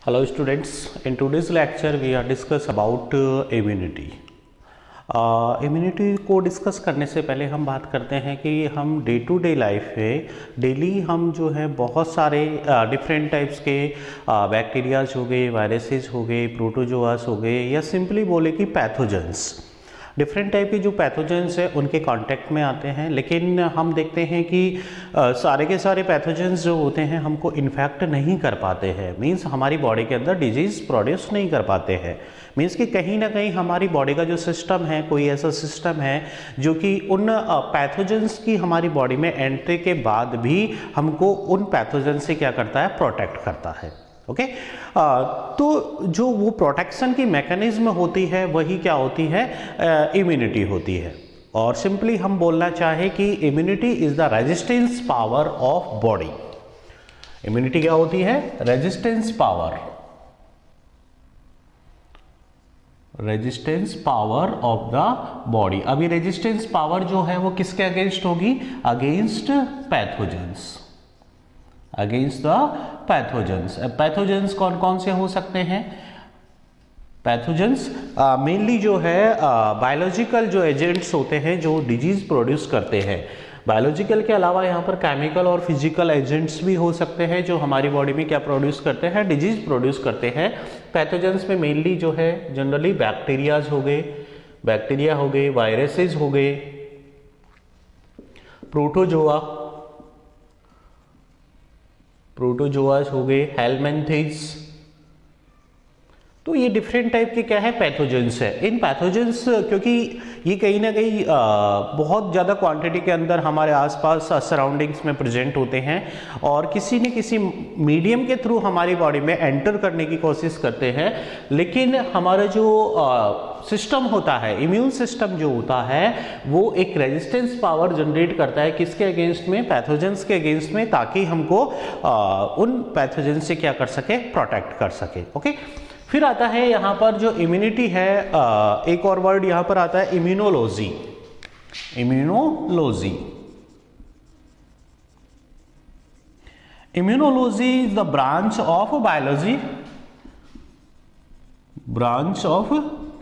Hello students, in today's lecture we are discuss about immunity. Immunity को discuss करने से पहले हम बात करते हैं कि हम डे टू डे लाइफ में डेली हम जो है बहुत सारे डिफरेंट टाइप्स के बैक्टीरियाज हो गए, वायरसेस हो गए, प्रोटोजोआस हो गए, या सिंपली बोले कि पैथोजेंस, डिफरेंट टाइप के जो पैथोजेंस है उनके कांटेक्ट में आते हैं। लेकिन हम देखते हैं कि सारे के सारे पैथोजेंस जो होते हैं हमको इन्फेक्ट नहीं कर पाते हैं, मींस हमारी बॉडी के अंदर डिजीज़ प्रोड्यूस नहीं कर पाते हैं। मींस कि कहीं ना कहीं हमारी बॉडी का जो सिस्टम है, कोई ऐसा सिस्टम है जो कि उन पैथोजेंस की हमारी बॉडी में एंट्री के बाद भी हमको उन पैथोजेंस से क्या करता है, प्रोटेक्ट करता है। ओके तो जो वो प्रोटेक्शन की मैकेनिज्म होती है वही क्या होती है, इम्यूनिटी होती है। और सिंपली हम बोलना चाहे कि immunity is the resistance power of body. Immunity क्या होती है, resistance power, resistance power of the body. अभी रेजिस्टेंस पावर जो है वो किसके अगेंस्ट होगी, against pathogens, against the pathogens. Pathogens कौन कौन से हो सकते हैं, पैथोजेंस मेनली जो है बायोलॉजिकल जो एजेंट्स होते हैं जो डिजीज प्रोड्यूस करते हैं। बायोलॉजिकल के अलावा यहाँ पर केमिकल और फिजिकल एजेंट्स भी हो सकते हैं जो हमारी बॉडी में क्या प्रोड्यूस करते हैं, डिजीज प्रोड्यूस करते हैं। पैथोजेंस में मेनली जो है जनरली बैक्टीरियाज हो गए, बैक्टीरिया हो गए, वायरसेस हो गए, प्रोटोजोआस हो गए, हेलमिंथेस। तो ये डिफरेंट टाइप के क्या है, पैथोजेंस है। इन पैथोजेंस क्योंकि ये कहीं ना कहीं बहुत ज़्यादा क्वांटिटी के अंदर हमारे आसपास सराउंडिंग्स में प्रेजेंट होते हैं और किसी न किसी मीडियम के थ्रू हमारी बॉडी में एंटर करने की कोशिश करते हैं। लेकिन हमारा जो सिस्टम होता है, इम्यून सिस्टम जो होता है, वो एक रेजिस्टेंस पावर जनरेट करता है किसके अगेंस्ट में, पैथोजेंस के अगेंस्ट में, ताकि हमको उन पैथोजेंस से क्या कर सके, प्रोटेक्ट कर सके। ओके फिर आता है यहाँ पर जो इम्यूनिटी है, एक और वर्ड यहाँ पर आता है immunology. Immunology, immunology is the branch of biology, branch of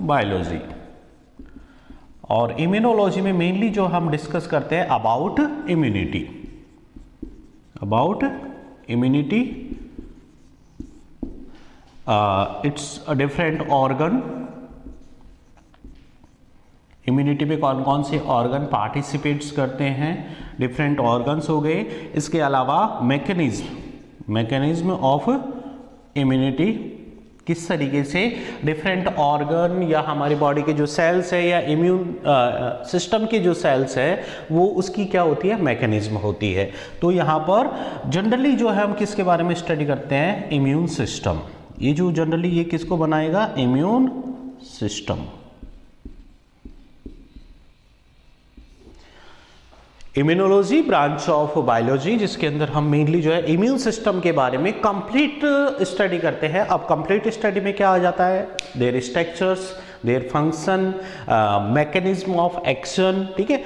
biology. और इम्यूनोलॉजी में मेनली जो हम डिस्कस करते हैं about immunity, about immunity, it's a different organ. Immunity में कौन कौन से ऑर्गन पार्टिसिपेट्स करते हैं, डिफरेंट ऑर्गन्स हो गए। इसके अलावा मैकेनिज्म ऑफ इम्यूनिटी, किस तरीके से डिफरेंट ऑर्गन या हमारी बॉडी के जो सेल्स है या इम्यून सिस्टम के जो सेल्स है वो उसकी क्या होती है, मैकेनिज्म होती है। तो यहाँ पर जनरली जो है हम किसके बारे में स्टडी करते हैं, इम्यून सिस्टम। ये जो जनरली ये किसको बनाएगा, immune system. Immunology branch of biology, जिसके अंदर हम मेनली जो है इम्यून सिस्टम के बारे में कंप्लीट स्टडी करते हैं। अब कंप्लीट स्टडी में क्या आ जाता है, their structures, their function, mechanism of action. ठीक है,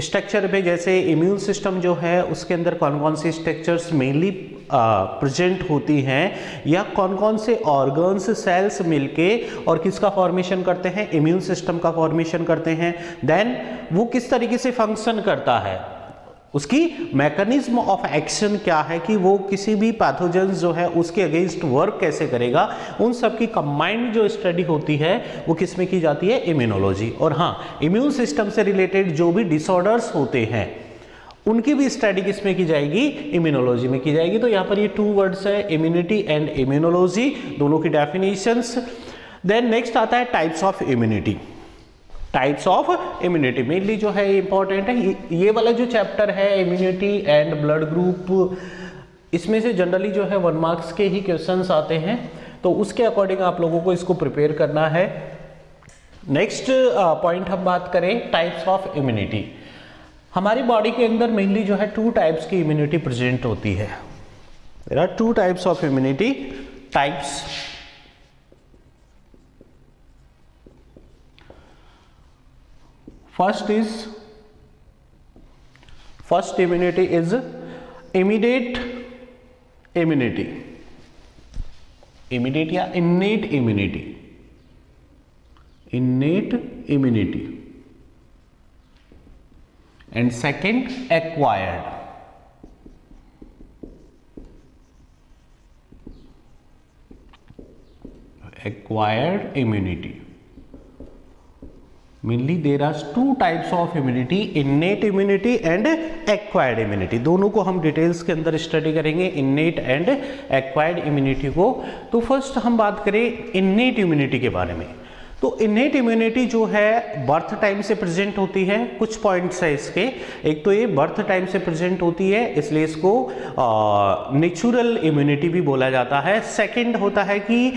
स्ट्रक्चर पे जैसे इम्यून सिस्टम जो है उसके अंदर कौन कौन सी स्ट्रक्चर्स मेनली प्रेजेंट होती हैं, या कौन कौन से ऑर्गन्स, सेल्स मिलके और किसका फॉर्मेशन करते हैं, इम्यून सिस्टम का फॉर्मेशन करते हैं। देन वो किस तरीके से फंक्शन करता है, उसकी मैकेनिज्म ऑफ एक्शन क्या है, कि वो किसी भी पैथोजेंस जो है उसके अगेंस्ट वर्क कैसे करेगा, उन सब की कंबाइंड जो स्टडी होती है वो किस में की जाती है, इम्यूनोलॉजी। और हाँ, इम्यून सिस्टम से रिलेटेड जो भी डिसऑर्डर्स होते हैं उनकी भी स्टडी किस में की जाएगी, इम्यूनोलॉजी में की जाएगी। तो यहाँ पर ये टू वर्ड्स है, इम्यूनिटी एंड इम्यूनोलॉजी, दोनों की डेफिनेशंस। देन नेक्स्ट आता है types of immunity. Types of immunity mainly जो है इंपॉर्टेंट है। ये वाला जो चैप्टर है इम्यूनिटी एंड ब्लड ग्रुप, इसमें से जनरली जो है 1 मार्क्स के ही क्वेश्चंस आते हैं, तो उसके अकॉर्डिंग आप लोगों को इसको प्रिपेयर करना है। नेक्स्ट पॉइंट हम बात करें टाइप्स ऑफ इम्यूनिटी। हमारी बॉडी के अंदर मेनली जो है 2 टाइप्स की इम्यूनिटी प्रेजेंट होती है। There are 2 types of immunity types. First immunity is immediate immunity. Immediate या innate immunity, innate immunity, and second acquired, acquired immunity. Mainly there are two types of immunity, innate immunity and acquired immunity. दोनों को हम details के अंदर study करेंगे, innate and acquired immunity को। तो first हम बात करें innate immunity के बारे में। तो innate immunity जो है बर्थ टाइम से प्रेजेंट होती है। कुछ पॉइंट्स है इसके, एक तो ये बर्थ टाइम से प्रेजेंट होती है, इसलिए इसको नेचुरल इम्यूनिटी भी बोला जाता है। सेकंड होता है कि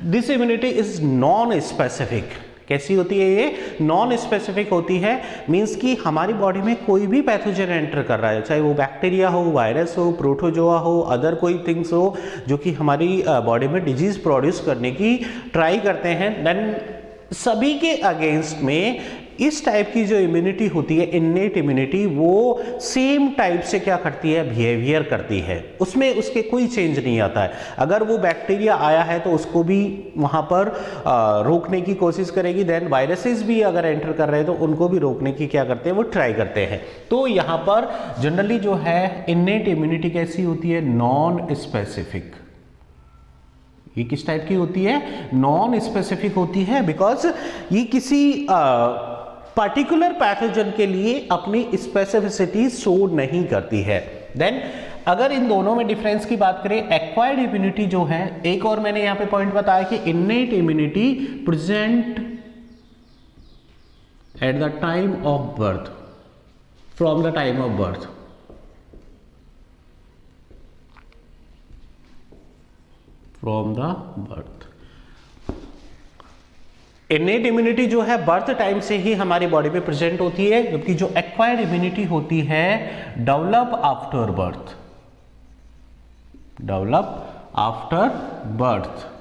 this immunity is non specific. कैसी होती है ये? नॉन स्पेसिफिक होती है, मींस कि हमारी बॉडी में कोई भी पैथोजन एंटर कर रहा है, चाहे वो बैक्टीरिया हो, वायरस हो, प्रोटोजोआ हो, अदर कोई थिंग्स हो जो कि हमारी बॉडी में डिजीज प्रोड्यूस करने की ट्राई करते हैं, देन सभी के अगेंस्ट में इस टाइप की जो इम्यूनिटी होती है, इन्नेट इम्यूनिटी, वो सेम टाइप से क्या करती है? बिहेवियर करती है। उसमें उसके कोई चेंज नहीं आता है। अगर वो बैक्टीरिया आया है तो उसको भी वहां पर रोकने की कोशिश करेगी, देन वायरसेस भी अगर एंटर कर रहे हैं तो उनको भी रोकने की क्या करते हैं? वो ट्राई करते हैं। तो यहाँ पर जनरली जो है इन्नेट इम्यूनिटी कैसी होती है? Non specific. ये किस टाइप की होती है? नॉन स्पेसिफिक होती है, बिकॉज ये किसी पर्टिकुलर पैथोजन के लिए अपनी स्पेसिफिसिटी शो नहीं करती है। देन अगर इन दोनों में डिफरेंस की बात करें, एक्वायर्ड इम्यूनिटी जो है, एक और मैंने यहां पे पॉइंट बताया कि innate immunity present at the time of birth, from the time of birth, from the birth. Innate immunity जो है बर्थ टाइम से ही हमारी बॉडी में प्रेजेंट होती है, जबकि जो एक्वायर्ड इम्यूनिटी होती है develop after birth, develop after birth.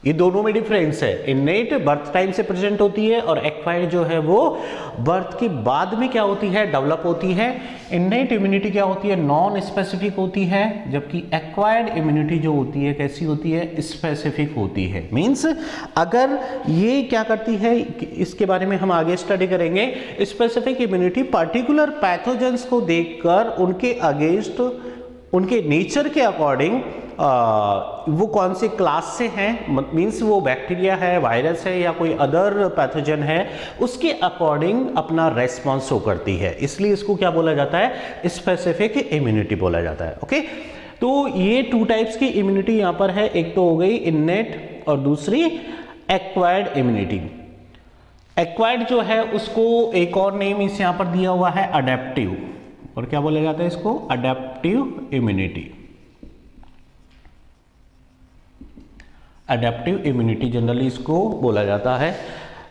ये दोनों में डिफरेंस है। इन्नेट बर्थ टाइम से प्रेजेंट होती है और एक्वायर्ड जो है वो बर्थ के बाद में क्या होती है? डेवलप होती है। इन्नेट इम्यूनिटी क्या होती है? नॉन स्पेसिफिक होती है, जबकि एक्वायर्ड इम्यूनिटी जो होती है कैसी होती है? स्पेसिफिक होती है। मींस अगर ये क्या करती है, इसके बारे में हम आगे स्टडी करेंगे। स्पेसिफिक इम्यूनिटी पर्टिकुलर पैथोजेंस को देखकर उनके अगेंस्ट, उनके नेचर के अकॉर्डिंग वो कौन से क्लास से हैं, मींस वो बैक्टीरिया है, वायरस है या कोई अदर पैथोजन है, उसके अकॉर्डिंग अपना रेस्पॉन्स शो करती है। इसलिए इसको क्या बोला जाता है? स्पेसिफिक इम्यूनिटी बोला जाता है। ओके, तो ये टू टाइप्स की इम्यूनिटी यहाँ पर है, एक तो हो गई इन्नेट और दूसरी एक्वायर्ड इम्यूनिटी। एक्वायर्ड जो है उसको एक और नेम इस यहाँ पर दिया हुआ है अडेप्टिव, और क्या बोला जाता है इसको? Adaptive immunity. Adaptive immunity generally इसको बोला जाता है।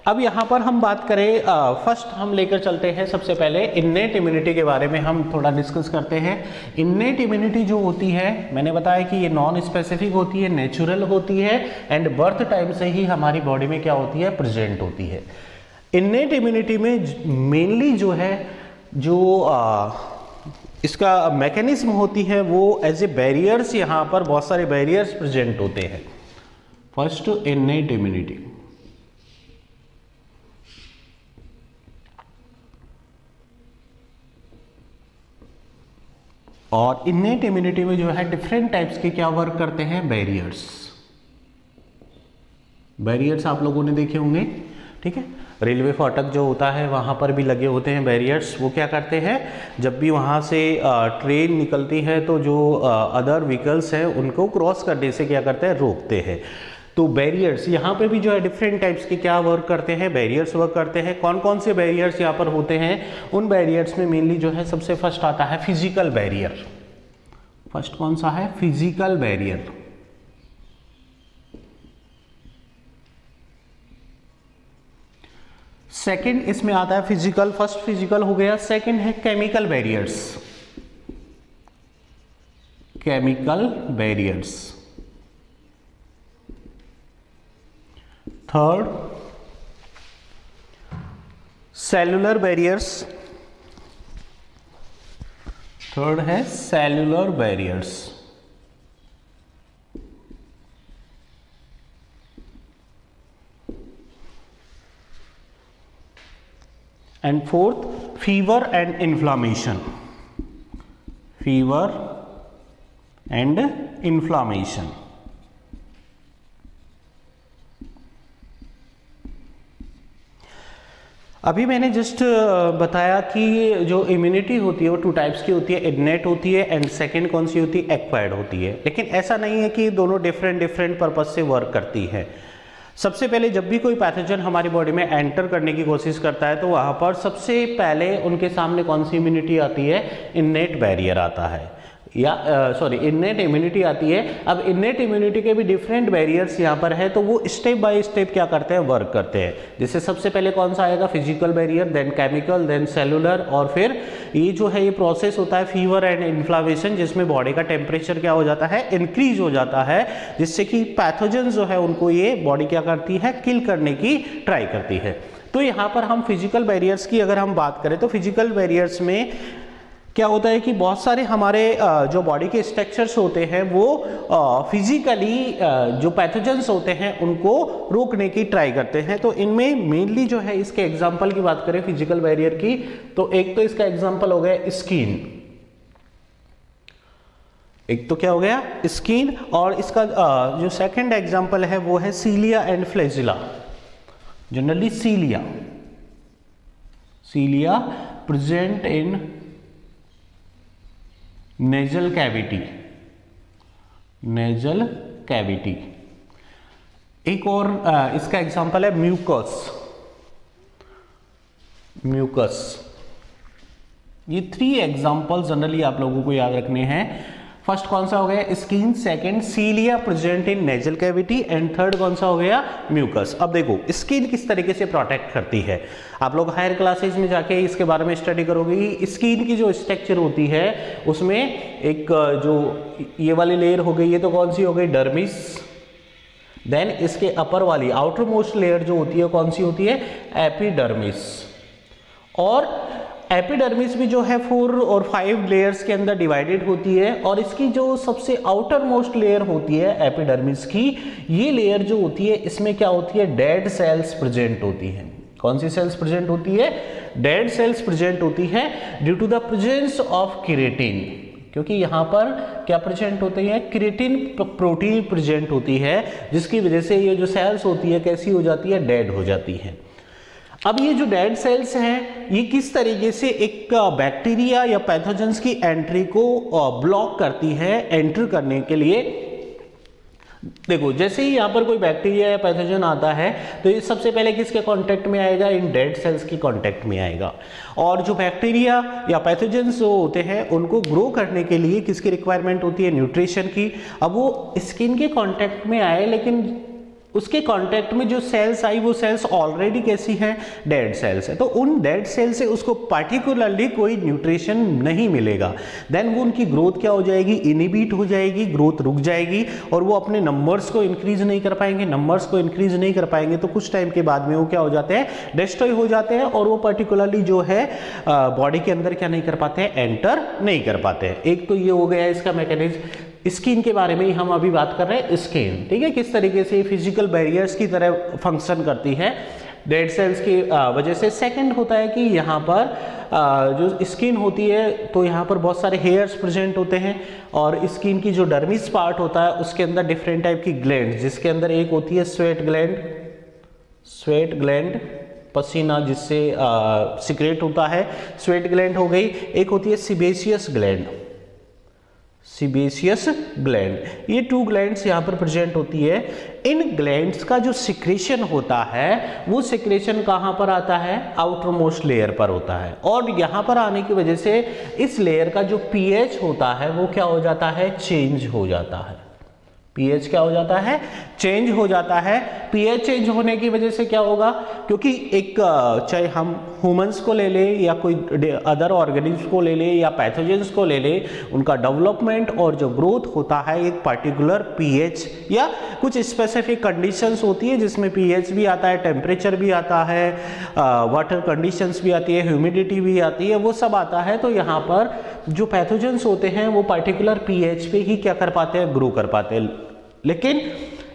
अब यहाँ पर हम बात करें, फर्स्ट हम लेकर चलते हैं सबसे पहले इन्नेट इम्यूनिटी के बारे में हम थोड़ा डिस्कस करते हैं। इन्नेट इम्यूनिटी जो होती है, मैंने बताया कि ये नॉन स्पेसिफिक होती है, नेचुरल होती है, एंड बर्थ टाइम से ही हमारी बॉडी में क्या होती है? प्रेजेंट होती है। इन्नेट इम्यूनिटी में मेनली जो है, जो इसका मैकेनिज्म होती है वो एज ए बैरियर्स, यहाँ पर बहुत सारे बैरियर्स प्रेजेंट होते हैं। फर्स्ट इन्नेट इम्यूनिटी, और इन्नेट इम्यूनिटी में जो है डिफरेंट टाइप्स के क्या वर्क करते हैं? बैरियर्स। बैरियर्स आप लोगों ने देखे होंगे, ठीक है। रेलवे फाटक जो होता है वहाँ पर भी लगे होते हैं बैरियर्स। वो क्या करते हैं, जब भी वहाँ से ट्रेन निकलती है तो जो अदर व्हीकल्स हैं उनको क्रॉस करने से क्या करते हैं? रोकते हैं। तो बैरियर्स यहाँ पे भी जो है डिफरेंट टाइप्स के क्या वर्क करते हैं? बैरियर्स वर्क करते हैं। कौन कौन से बैरियर्स यहाँ पर होते हैं? उन बैरियर्स में मेनली जो है सबसे फर्स्ट आता है फिजिकल बैरियर। फर्स्ट कौन सा है? Physical barrier. सेकंड इसमें आता है फिजिकल, फर्स्ट फिजिकल हो गया। सेकंड है chemical barriers, chemical barriers. Third cellular barriers, third है cellular barriers, and fourth fever and inflammation, fever and inflammation. अभी मैंने जस्ट बताया कि जो इम्यूनिटी होती है वो टू टाइप्स की होती है, इननेट होती है एंड सेकंड कौन सी होती है, एक्वायर्ड होती है। लेकिन ऐसा नहीं है कि दोनों डिफरेंट पर्पज से वर्क करती है। सबसे पहले जब भी कोई पैथोजन हमारी बॉडी में एंटर करने की कोशिश करता है तो वहाँ पर सबसे पहले उनके सामने कौन सी इम्यूनिटी आती है, इननेट बैरियर आता है, या इननेट इम्यूनिटी आती है। अब इननेट इम्यूनिटी के भी डिफरेंट बैरियर्स यहाँ पर है, तो वो स्टेप बाय स्टेप क्या करते हैं, वर्क करते हैं। जैसे सबसे पहले कौन सा आएगा, physical barrier, then chemical, then cellular, और फिर ये जो है ये प्रोसेस होता है फीवर एंड इन्फ्लामेशन, जिसमें बॉडी का टेम्परेचर क्या हो जाता है, इंक्रीज हो जाता है, जिससे कि पैथोजन जो है उनको ये बॉडी क्या करती है, किल करने की ट्राई करती है। तो यहाँ पर हम फिजिकल बैरियर्स की अगर हम बात करें तो फिजिकल बैरियर्स में क्या होता है कि बहुत सारे हमारे जो बॉडी के स्ट्रक्चर्स होते हैं वो फिजिकली जो पैथोजेंस होते हैं उनको रोकने की ट्राई करते हैं। तो इनमें मेनली जो है इसके एग्जांपल की बात करें फिजिकल बैरियर की, तो एक तो इसका एग्जांपल हो गया स्किन, एक तो क्या हो गया स्किन, और इसका जो सेकंड एग्जांपल है वो है cilia and flagella. Generally cilia present in nasal cavity. एक और इसका एग्जांपल है म्यूकस। ये 3 एग्जांपल जनरली आप लोगों को याद रखने हैं। फर्स्ट कौन सा हो गया skin, second cilia present in nasal cavity, and third कौन सा हो गया म्यूकस। अब देखो स्किन किस तरीके से प्रोटेक्ट करती है, आप लोग हायर क्लासेस में जाके इसके बारे में स्टडी करोगे। स्किन की जो स्ट्रक्चर होती है उसमें एक जो ये वाली लेयर हो गई, ये तो कौन सी हो गई डर्मिस, देन इसके अपर वाली आउटर मोस्ट लेयर जो होती है कौन सी होती है एपिडर्मिस, और एपिडर्मिस भी जो है 4 और 5 लेयर्स के अंदर डिवाइडेड होती है, और इसकी जो सबसे आउटर मोस्ट लेयर होती है एपिडर्मिस की, ये लेयर जो होती है इसमें क्या होती है डेड सेल्स प्रेजेंट होती है। कौन सी सेल्स प्रेजेंट होती है, डेड सेल्स प्रेजेंट होती है due to the presence of keratin, क्योंकि यहाँ पर क्या प्रेजेंट होती है केराटिन प्रोटीन प्रेजेंट होती है, जिसकी वजह से ये जो सेल्स होती है कैसी हो जाती है, डेड हो जाती है। अब ये जो डेड सेल्स हैं ये किस तरीके से एक बैक्टीरिया या पैथोजेंस की एंट्री को ब्लॉक करती है एंटर करने के लिए। देखो जैसे ही यहाँ पर कोई बैक्टीरिया या पैथोजन आता है तो ये सबसे पहले किसके कांटेक्ट में आएगा, इन डेड सेल्स की कांटेक्ट में आएगा। और जो बैक्टीरिया या पैथोजेंस जो होते हैं उनको ग्रो करने के लिए किसकी रिक्वायरमेंट होती है, न्यूट्रिशन की। अब वो स्किन के कांटेक्ट में आए, लेकिन उसके कांटेक्ट में जो सेल्स आई वो सेल्स ऑलरेडी कैसी हैं, डेड सेल्स है, तो उन डेड सेल से उसको पार्टिकुलरली कोई न्यूट्रिशन नहीं मिलेगा। देन वो उनकी ग्रोथ क्या हो जाएगी, इनहिबिट हो जाएगी, ग्रोथ रुक जाएगी, और वो अपने नंबर्स को इंक्रीज नहीं कर पाएंगे। नंबर्स को इंक्रीज नहीं कर पाएंगे तो कुछ टाइम के बाद में वो क्या हो जाते हैं, डिस्ट्रॉय हो जाते हैं, और वो पर्टिकुलरली जो है बॉडी के अंदर क्या नहीं कर पाते हैं, एंटर नहीं कर पाते हैं। एक तो ये हो गया इसका मैकेनिज्म। स्किन के बारे में ही हम अभी बात कर रहे हैं, स्किन ठीक है, किस तरीके से फिजिकल बैरियर्स की तरह फंक्शन करती है डेड सेल्स की वजह से। सेकंड होता है कि यहाँ पर जो स्किन होती है तो यहाँ पर बहुत सारे हेयर्स प्रेजेंट होते हैं, और स्किन की जो डर्मिस पार्ट होता है उसके अंदर डिफरेंट टाइप की ग्लैंड, जिसके अंदर एक होती है स्वेट ग्लैंड पसीना जिससे सिक्रेट होता है, स्वेट ग्लैंड हो गई। एक होती है सीबेशियस ग्लैंड। ये 2 ग्लैंड्स यहाँ पर प्रेजेंट होती है। इन ग्लैंड्स का जो सिक्रेशन होता है वो सिक्रेशन कहाँ पर आता है, आउटर मोस्ट लेयर पर होता है, और यहाँ पर आने की वजह से इस लेयर का जो पीएच होता है वो क्या हो जाता है, चेंज हो जाता है। पीएच क्या हो जाता है, चेंज हो जाता है। पीएच चेंज होने की वजह से क्या होगा, क्योंकि एक चाहे हम ह्यूमंस को ले ले या कोई अदर ऑर्गेनिम्स को ले ले या पैथोजेंस को ले ले, उनका डेवलपमेंट और जो ग्रोथ होता है एक पर्टिकुलर पीएच या कुछ स्पेसिफिक कंडीशंस होती है, जिसमें पीएच भी आता है, टेम्परेचर भी आता है, वाटर कंडीशंस भी आती है, ह्यूमिडिटी भी आती है, वो सब आता है। तो यहाँ पर जो पैथोजेंस होते हैं वो पर्टिकुलर पीएच पे ही क्या कर पाते हैं, ग्रो कर पाते हैं। लेकिन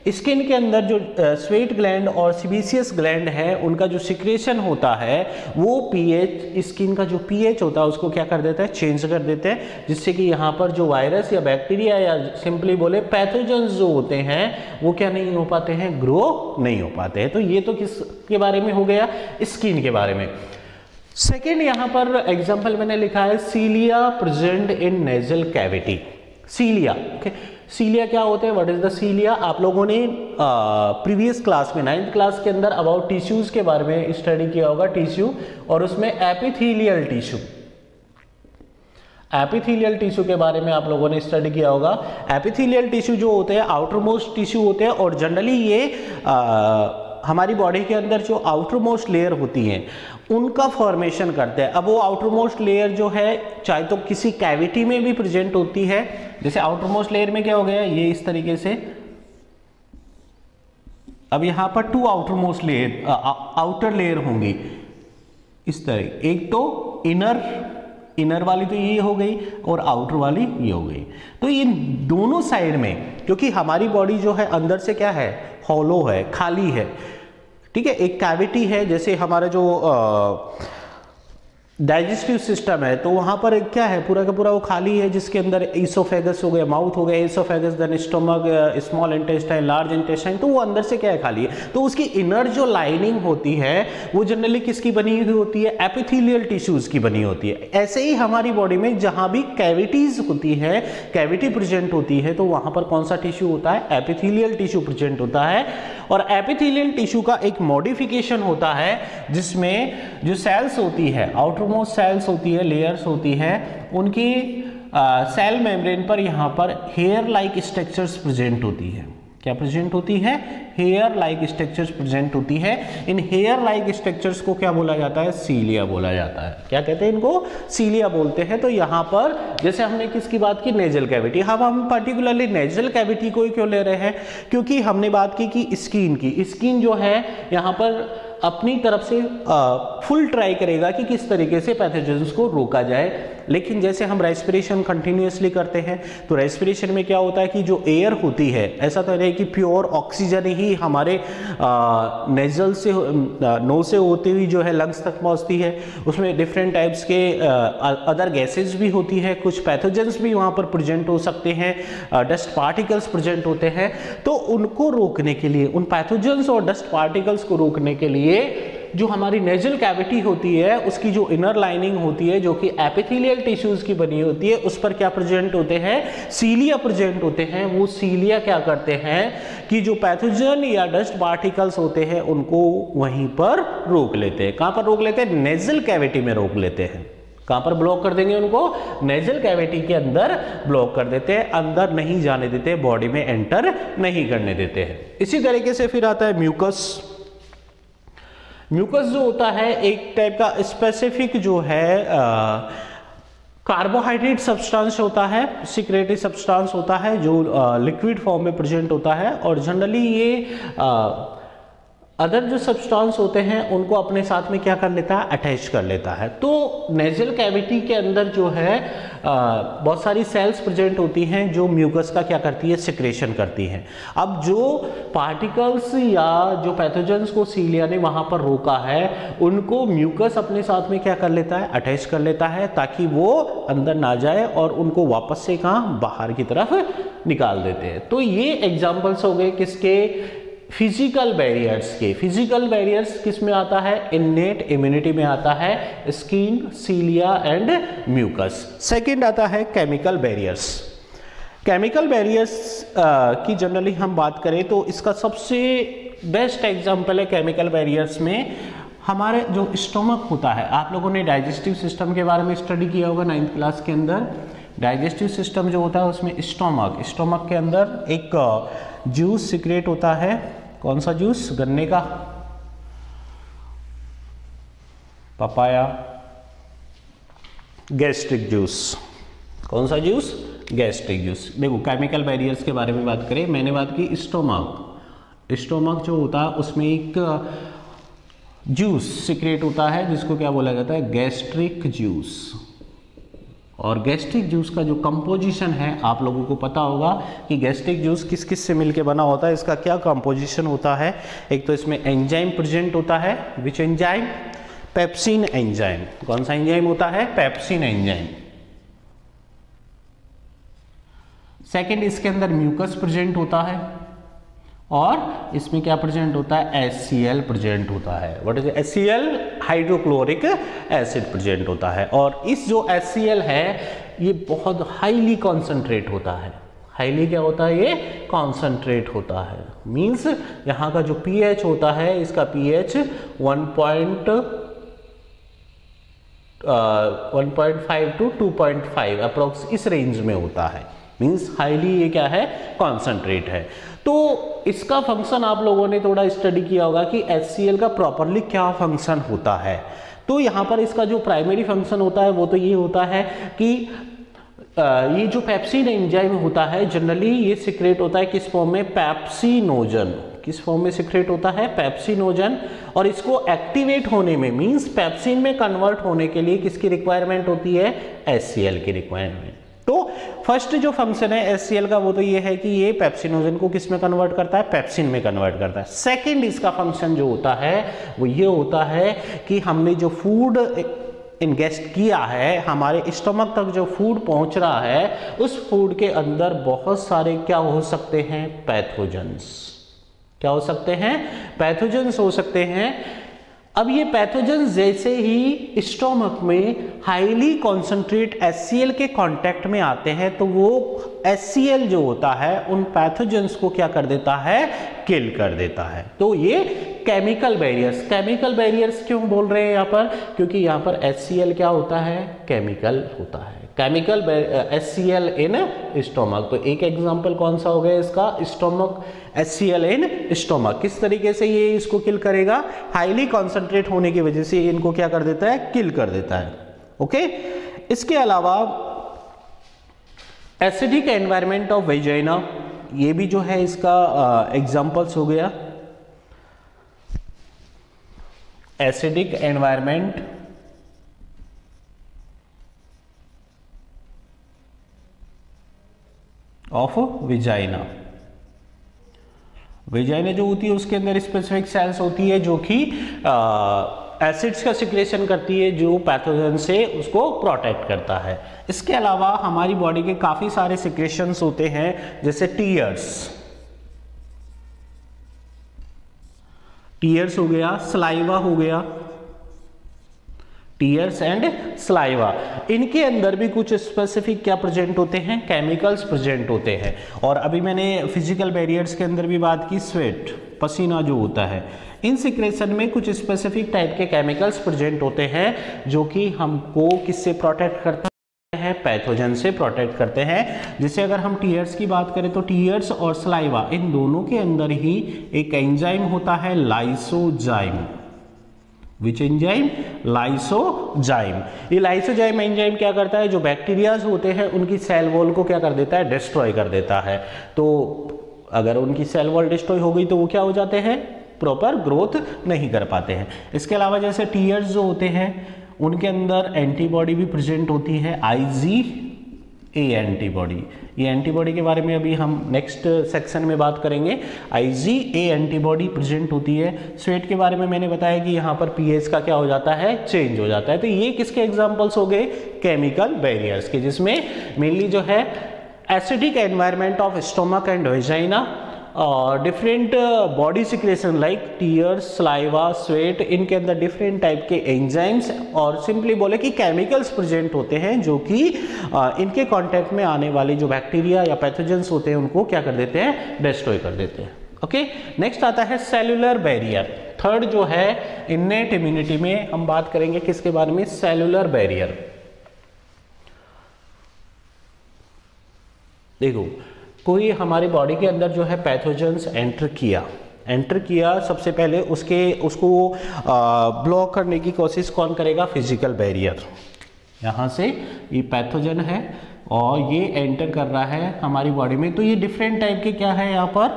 स्किन के अंदर जो स्वेट ग्लैंड और सीबेसियस ग्लैंड है उनका जो सिक्रेशन होता है वो पीएच, स्किन का जो पीएच होता है उसको क्या कर देता है, चेंज कर देते हैं, जिससे कि यहाँ पर जो वायरस या बैक्टीरिया या सिंपली बोले पैथोजेंस जो होते हैं वो क्या नहीं हो पाते हैं, ग्रो नहीं हो पाते हैं। तो ये तो किसके बारे में हो गया, स्किन के बारे में। सेकेंड यहाँ पर एग्जाम्पल मैंने लिखा है cilia present in nasal cavity. Cilia, okay, cilia क्या होते हैं, व्हाट इज द सीलिया। आप लोगों ने प्रीवियस क्लास में 9th क्लास के अंदर अबाउट टिश्यूज के बारे में स्टडी किया होगा, टिश्यू, और उसमें एपिथेलियल टिश्यू, एपिथेलियल टिश्यू के बारे में आप लोगों ने स्टडी किया होगा। एपिथेलियल टिश्यू जो होते हैं आउटर मोस्ट टिश्यू होते हैं, और जनरली ये हमारी बॉडी के अंदर जो आउटर मोस्ट लेयर होती हैं उनका फॉर्मेशन करते हैं। अब वो आउटर मोस्ट लेयर जो है चाहे तो किसी कैविटी में भी प्रेजेंट होती है, जैसे आउटर मोस्ट लेयर में क्या हो गया, ये इस तरीके से, अब यहां पर 2 outer most layer, outer layer होंगी इस तरह, एक तो इनर वाली तो ये हो गई और आउटर वाली ये हो गई। तो इन दोनों साइड में, क्योंकि हमारी बॉडी जो है अंदर से क्या है, हॉलो है, खाली है, ठीक है, एक कैविटी है, जैसे हमारा जो डाइजेस्टिव सिस्टम है तो वहां पर क्या है, पूरा का पूरा वो खाली है, जिसके अंदर ईसोफेगस हो गया, माउथ हो गया, oesophagus, then stomach, small intestine, large intestine, तो वो अंदर से क्या है, खाली है। तो उसकी इनर जो लाइनिंग होती है वो जनरली किसकी बनी हुई होती है, एपिथेलियल टिश्यूज की बनी होती है। ऐसे ही हमारी बॉडी में जहां भी कैविटीज होती है, कैविटी प्रेजेंट होती है, तो वहां पर कौन सा टिश्यू होता है, एपिथेलियल टिश्यू प्रेजेंट होता है। और एपिथेलियल टिश्यू का एक मॉडिफिकेशन होता है जिसमें जो सेल्स होती है, आउटर मोस्ट सेल्स होती है, लेयर्स होती है, उनकी सेल मेम्ब्रेन पर यहाँ पर हेयर लाइक स्ट्रक्चर्स प्रेजेंट होती है। क्या प्रेजेंट होती है, हेयर लाइक स्ट्रक्चर्स प्रेजेंट होती है। इन हेयर लाइक स्ट्रक्चर्स को क्या बोला जाता है, सीलिया बोला जाता है। क्या कहते हैं इनको, सीलिया बोलते हैं। तो यहाँ पर जैसे हमने किसकी बात की, नेजल कैविटी, हम पर्टिकुलरली नेजल कैविटी को ही क्यों ले रहे हैं, क्योंकि हमने बात की कि स्किन की, स्किन जो है यहाँ पर अपनी तरफ से फुल ट्राई करेगा कि किस तरीके से पैथोजेंस को रोका जाए। लेकिन जैसे हम रेस्पिरेशन कंटिन्यूअसली करते हैं तो रेस्पिरेशन में क्या होता है कि जो एयर होती है, ऐसा तो नहीं कि प्योर ऑक्सीजन ही हमारे नेजल से, नोज से होती हुई जो है लंग्स तक पहुंचती है, उसमें डिफरेंट टाइप्स के अदर गैसेज भी होती है, कुछ पैथोजेंस भी वहाँ पर प्रेजेंट हो सकते हैं, डस्ट पार्टिकल्स प्रेजेंट होते हैं। तो उनको रोकने के लिए, उन पैथोजेंस और डस्ट पार्टिकल्स को रोकने के लिए जो हमारी नेजल कैविटी होती है उसकी जो इनर लाइनिंग होती है, जो कि एपिथेलियल टिश्यूज की बनी होती है, उस पर क्या प्रेजेंट होते हैं, सीलिया प्रेजेंट होते हैं। वो सीलिया क्या करते हैं कि जो पैथोजन या डस्ट पार्टिकल्स होते हैं उनको वहीं पर रोक लेते हैं। कहां पर रोक लेते हैं, नेजल कैविटी में रोक लेते हैं। कहां पर ब्लॉक कर देंगे उनको, नेजल कैविटी के अंदर ब्लॉक कर देते हैं, अंदर नहीं जाने देते, बॉडी में एंटर नहीं करने देते हैं। इसी तरीके से फिर आता है म्यूकस। म्यूकस जो होता है एक टाइप का स्पेसिफिक जो है कार्बोहाइड्रेट सब्सटेंस होता है, सिक्रेटरी सब्सटेंस होता है जो लिक्विड फॉर्म में प्रेजेंट होता है, और जनरली ये अदर जो सब्सटेंस होते हैं उनको अपने साथ में क्या कर लेता है, अटैच कर लेता है। तो नेजल कैविटी के अंदर जो है बहुत सारी सेल्स प्रेजेंट होती हैं जो म्यूकस का क्या करती है, सिक्रेशन करती हैं। अब जो पार्टिकल्स या जो पैथोजेंस को सीलिया ने वहां पर रोका है उनको म्यूकस अपने साथ में क्या कर लेता है, अटैच कर लेता है, ताकि वो अंदर ना जाए और उनको वापस से कहां, बाहर की तरफ निकाल देते हैं। तो ये एग्जाम्पल्स हो गए किसके, फिजिकल बैरियर्स के। फिजिकल बैरियर्स किस में आता है, इन्नेट इम्यूनिटी में आता है, skin, cilia and mucus. Second आता है केमिकल बैरियर्स। केमिकल बैरियर्स की जनरली हम बात करें तो इसका सबसे बेस्ट एग्जांपल है केमिकल बैरियर्स में हमारे जो स्टोमक होता है। आप लोगों ने डाइजेस्टिव सिस्टम के बारे में स्टडी किया होगा 9th क्लास के अंदर। डाइजेस्टिव सिस्टम जो होता है उसमें स्टोमक के अंदर एक जूस सीक्रेट होता है। कौन सा जूस, गन्ने का, पपाया, गैस्ट्रिक जूस। कौन सा जूस, गैस्ट्रिक जूस। देखो केमिकल बैरियर्स के बारे में बात करें, मैंने बात की स्टोमक जो होता है उसमें एक जूस सीक्रेट होता है जिसको क्या बोला जाता है, गैस्ट्रिक जूस। और गैस्ट्रिक जूस का जो कंपोजिशन है आप लोगों को पता होगा कि गैस्ट्रिक जूस किस किस से मिलके बना होता है, इसका क्या कंपोजिशन होता है। एक तो इसमें एंजाइम प्रेजेंट होता है, विच एंजाइम, पेप्सिन एंजाइम। कौन सा एंजाइम होता है, पेप्सिन एंजाइम। सेकंड, इसके अंदर म्यूकस प्रेजेंट होता है और इसमें क्या प्रेजेंट होता है, HCl प्रेजेंट होता है। What is HCl, hydrochloric acid present होता है। और इस जो HCl है ये बहुत हाईली कॉन्सेंट्रेट होता है। हाईली क्या होता है, ये कॉन्सेंट्रेट होता है। मींस यहाँ का जो pH होता है, इसका pH 1.5 to 2.5 अप्रोक्स इस रेंज में होता है। मींस हाईली ये क्या है, कॉन्सेंट्रेट है। तो इसका फंक्शन आप लोगों ने थोड़ा स्टडी किया होगा कि HCl का प्रॉपरली क्या फंक्शन होता है। तो यहाँ पर इसका जो प्राइमरी फंक्शन होता है वो तो ये होता है कि ये जो पेप्सिन एंजाइम होता है जनरली ये सिक्रेट होता है किस फॉर्म में, पेप्सिनोजन। किस फॉर्म में सिक्रेट होता है, पेप्सिनोजन। और इसको एक्टिवेट होने में, मींस पेप्सिन में कन्वर्ट होने के लिए किसकी रिक्वायरमेंट होती है, HCl की रिक्वायरमेंट। तो फर्स्ट जो फंक्शन है HCl का वो तो ये है कि ये पेप्सिनोजन को किस में कन्वर्ट करता है, पेप्सिन में कन्वर्ट करता है। सेकंड इसका फंक्शन जो होता है वो ये होता है कि हमने जो फूड इंगेस्ट किया है, हमारे स्टमक तक जो फूड पहुंच रहा है, उस फूड के अंदर बहुत सारे क्या हो सकते हैं, पैथोजेंस। क्या हो सकते हैं, पैथोजेंस हो सकते हैं। अब ये पैथोजेंस जैसे ही स्टोमक में हाईली कॉन्सेंट्रेट HCl के कांटेक्ट में आते हैं तो वो HCl जो होता है उन पैथोजेंस को क्या कर देता है, किल कर देता है। तो ये केमिकल बैरियर्स क्यों बोल रहे हैं यहाँ पर, क्योंकि यहाँ पर HCl क्या होता है, केमिकल होता है। Chemical HCl in stomach. तो एक एग्जांपल कौन सा हो गया इसका, स्टोमक, HCl इन स्टोमक। किस तरीके से ये इसको किल करेगा, हाईली कॉन्सेंट्रेट होने की वजह से इनको क्या कर देता है, किल कर देता है। ओके। इसके अलावा एसिडिक एनवायरनमेंट ऑफ वेजाइना, ये भी जो है इसका एग्जांपल्स हो गया। Acidic environment of vagina. Vagina जो होती है उसके अंदर स्पेसिफिक सेल्स होती है जो कि एसिड्स का सिक्रेशन करती है, जो पैथोजन से उसको प्रोटेक्ट करता है। इसके अलावा हमारी बॉडी के काफी सारे सिक्रेशंस होते हैं, जैसे टीयर्स हो गया, सलाइवा हो गया, टीयर्स एंड सलाइवा। इनके अंदर भी कुछ स्पेसिफिक क्या प्रेजेंट होते हैं, केमिकल्स प्रेजेंट होते हैं। और अभी मैंने फिजिकल बैरियर्स के अंदर भी बात की, स्वेट, पसीना जो होता है, इन सिक्रेशन में कुछ स्पेसिफिक टाइप के केमिकल्स प्रेजेंट होते हैं जो कि हमको किससे प्रोटेक्ट करते हैं, पैथोजन से प्रोटेक्ट करते हैं। जैसे अगर हम टीयर्स की बात करें तो टीयर्स और सलाइवा इन दोनों के अंदर ही एक एंजाइम होता है, लाइसोजाइम। Which enzyme, lysozyme. ये लाइसोजाइम एंजाइम क्या करता है, जो बैक्टीरियाज होते हैं उनकी सेल वॉल को क्या कर देता है, डिस्ट्रॉय कर देता है। तो अगर उनकी सेल वॉल डिस्ट्रॉय हो गई तो वो क्या हो जाते हैं, प्रॉपर ग्रोथ नहीं कर पाते हैं। इसके अलावा जैसे टीयर्स जो होते हैं उनके अंदर एंटीबॉडी भी प्रेजेंट होती है, IgA एंटीबॉडी। ये एंटीबॉडी के बारे में अभी हम नेक्स्ट सेक्शन में बात करेंगे। IgA एंटीबॉडी प्रेजेंट होती है। स्वेट के बारे में मैंने बताया कि यहाँ पर pH का क्या हो जाता है, चेंज हो जाता है। तो ये किसके एग्जांपल्स हो गए, केमिकल बैरियर्स के, जिसमें मेनली जो है acidic environment of stomach and vagina और different body secretion like tears, saliva, sweat, इनके अंदर डिफरेंट टाइप के एंजाइम्स और सिंपली बोले कि केमिकल्स प्रेजेंट होते हैं जो कि इनके कांटेक्ट में आने वाले जो बैक्टीरिया या पैथोजेंस होते हैं उनको क्या कर देते हैं, डिस्ट्रॉय कर देते हैं। ओके। नेक्स्ट आता है सेलुलर बैरियर। थर्ड जो है इन्नेट इम्यूनिटी में हम बात करेंगे किसके बारे में, सेलुलर बैरियर। देखो, कोई हमारी बॉडी के अंदर जो है पैथोजेंस एंटर किया, सबसे पहले उसको ब्लॉक करने की कोशिश कौन करेगा, फिजिकल बैरियर। यहाँ से ये पैथोजन है और ये एंटर कर रहा है हमारी बॉडी में, तो ये डिफरेंट टाइप के क्या है यहाँ पर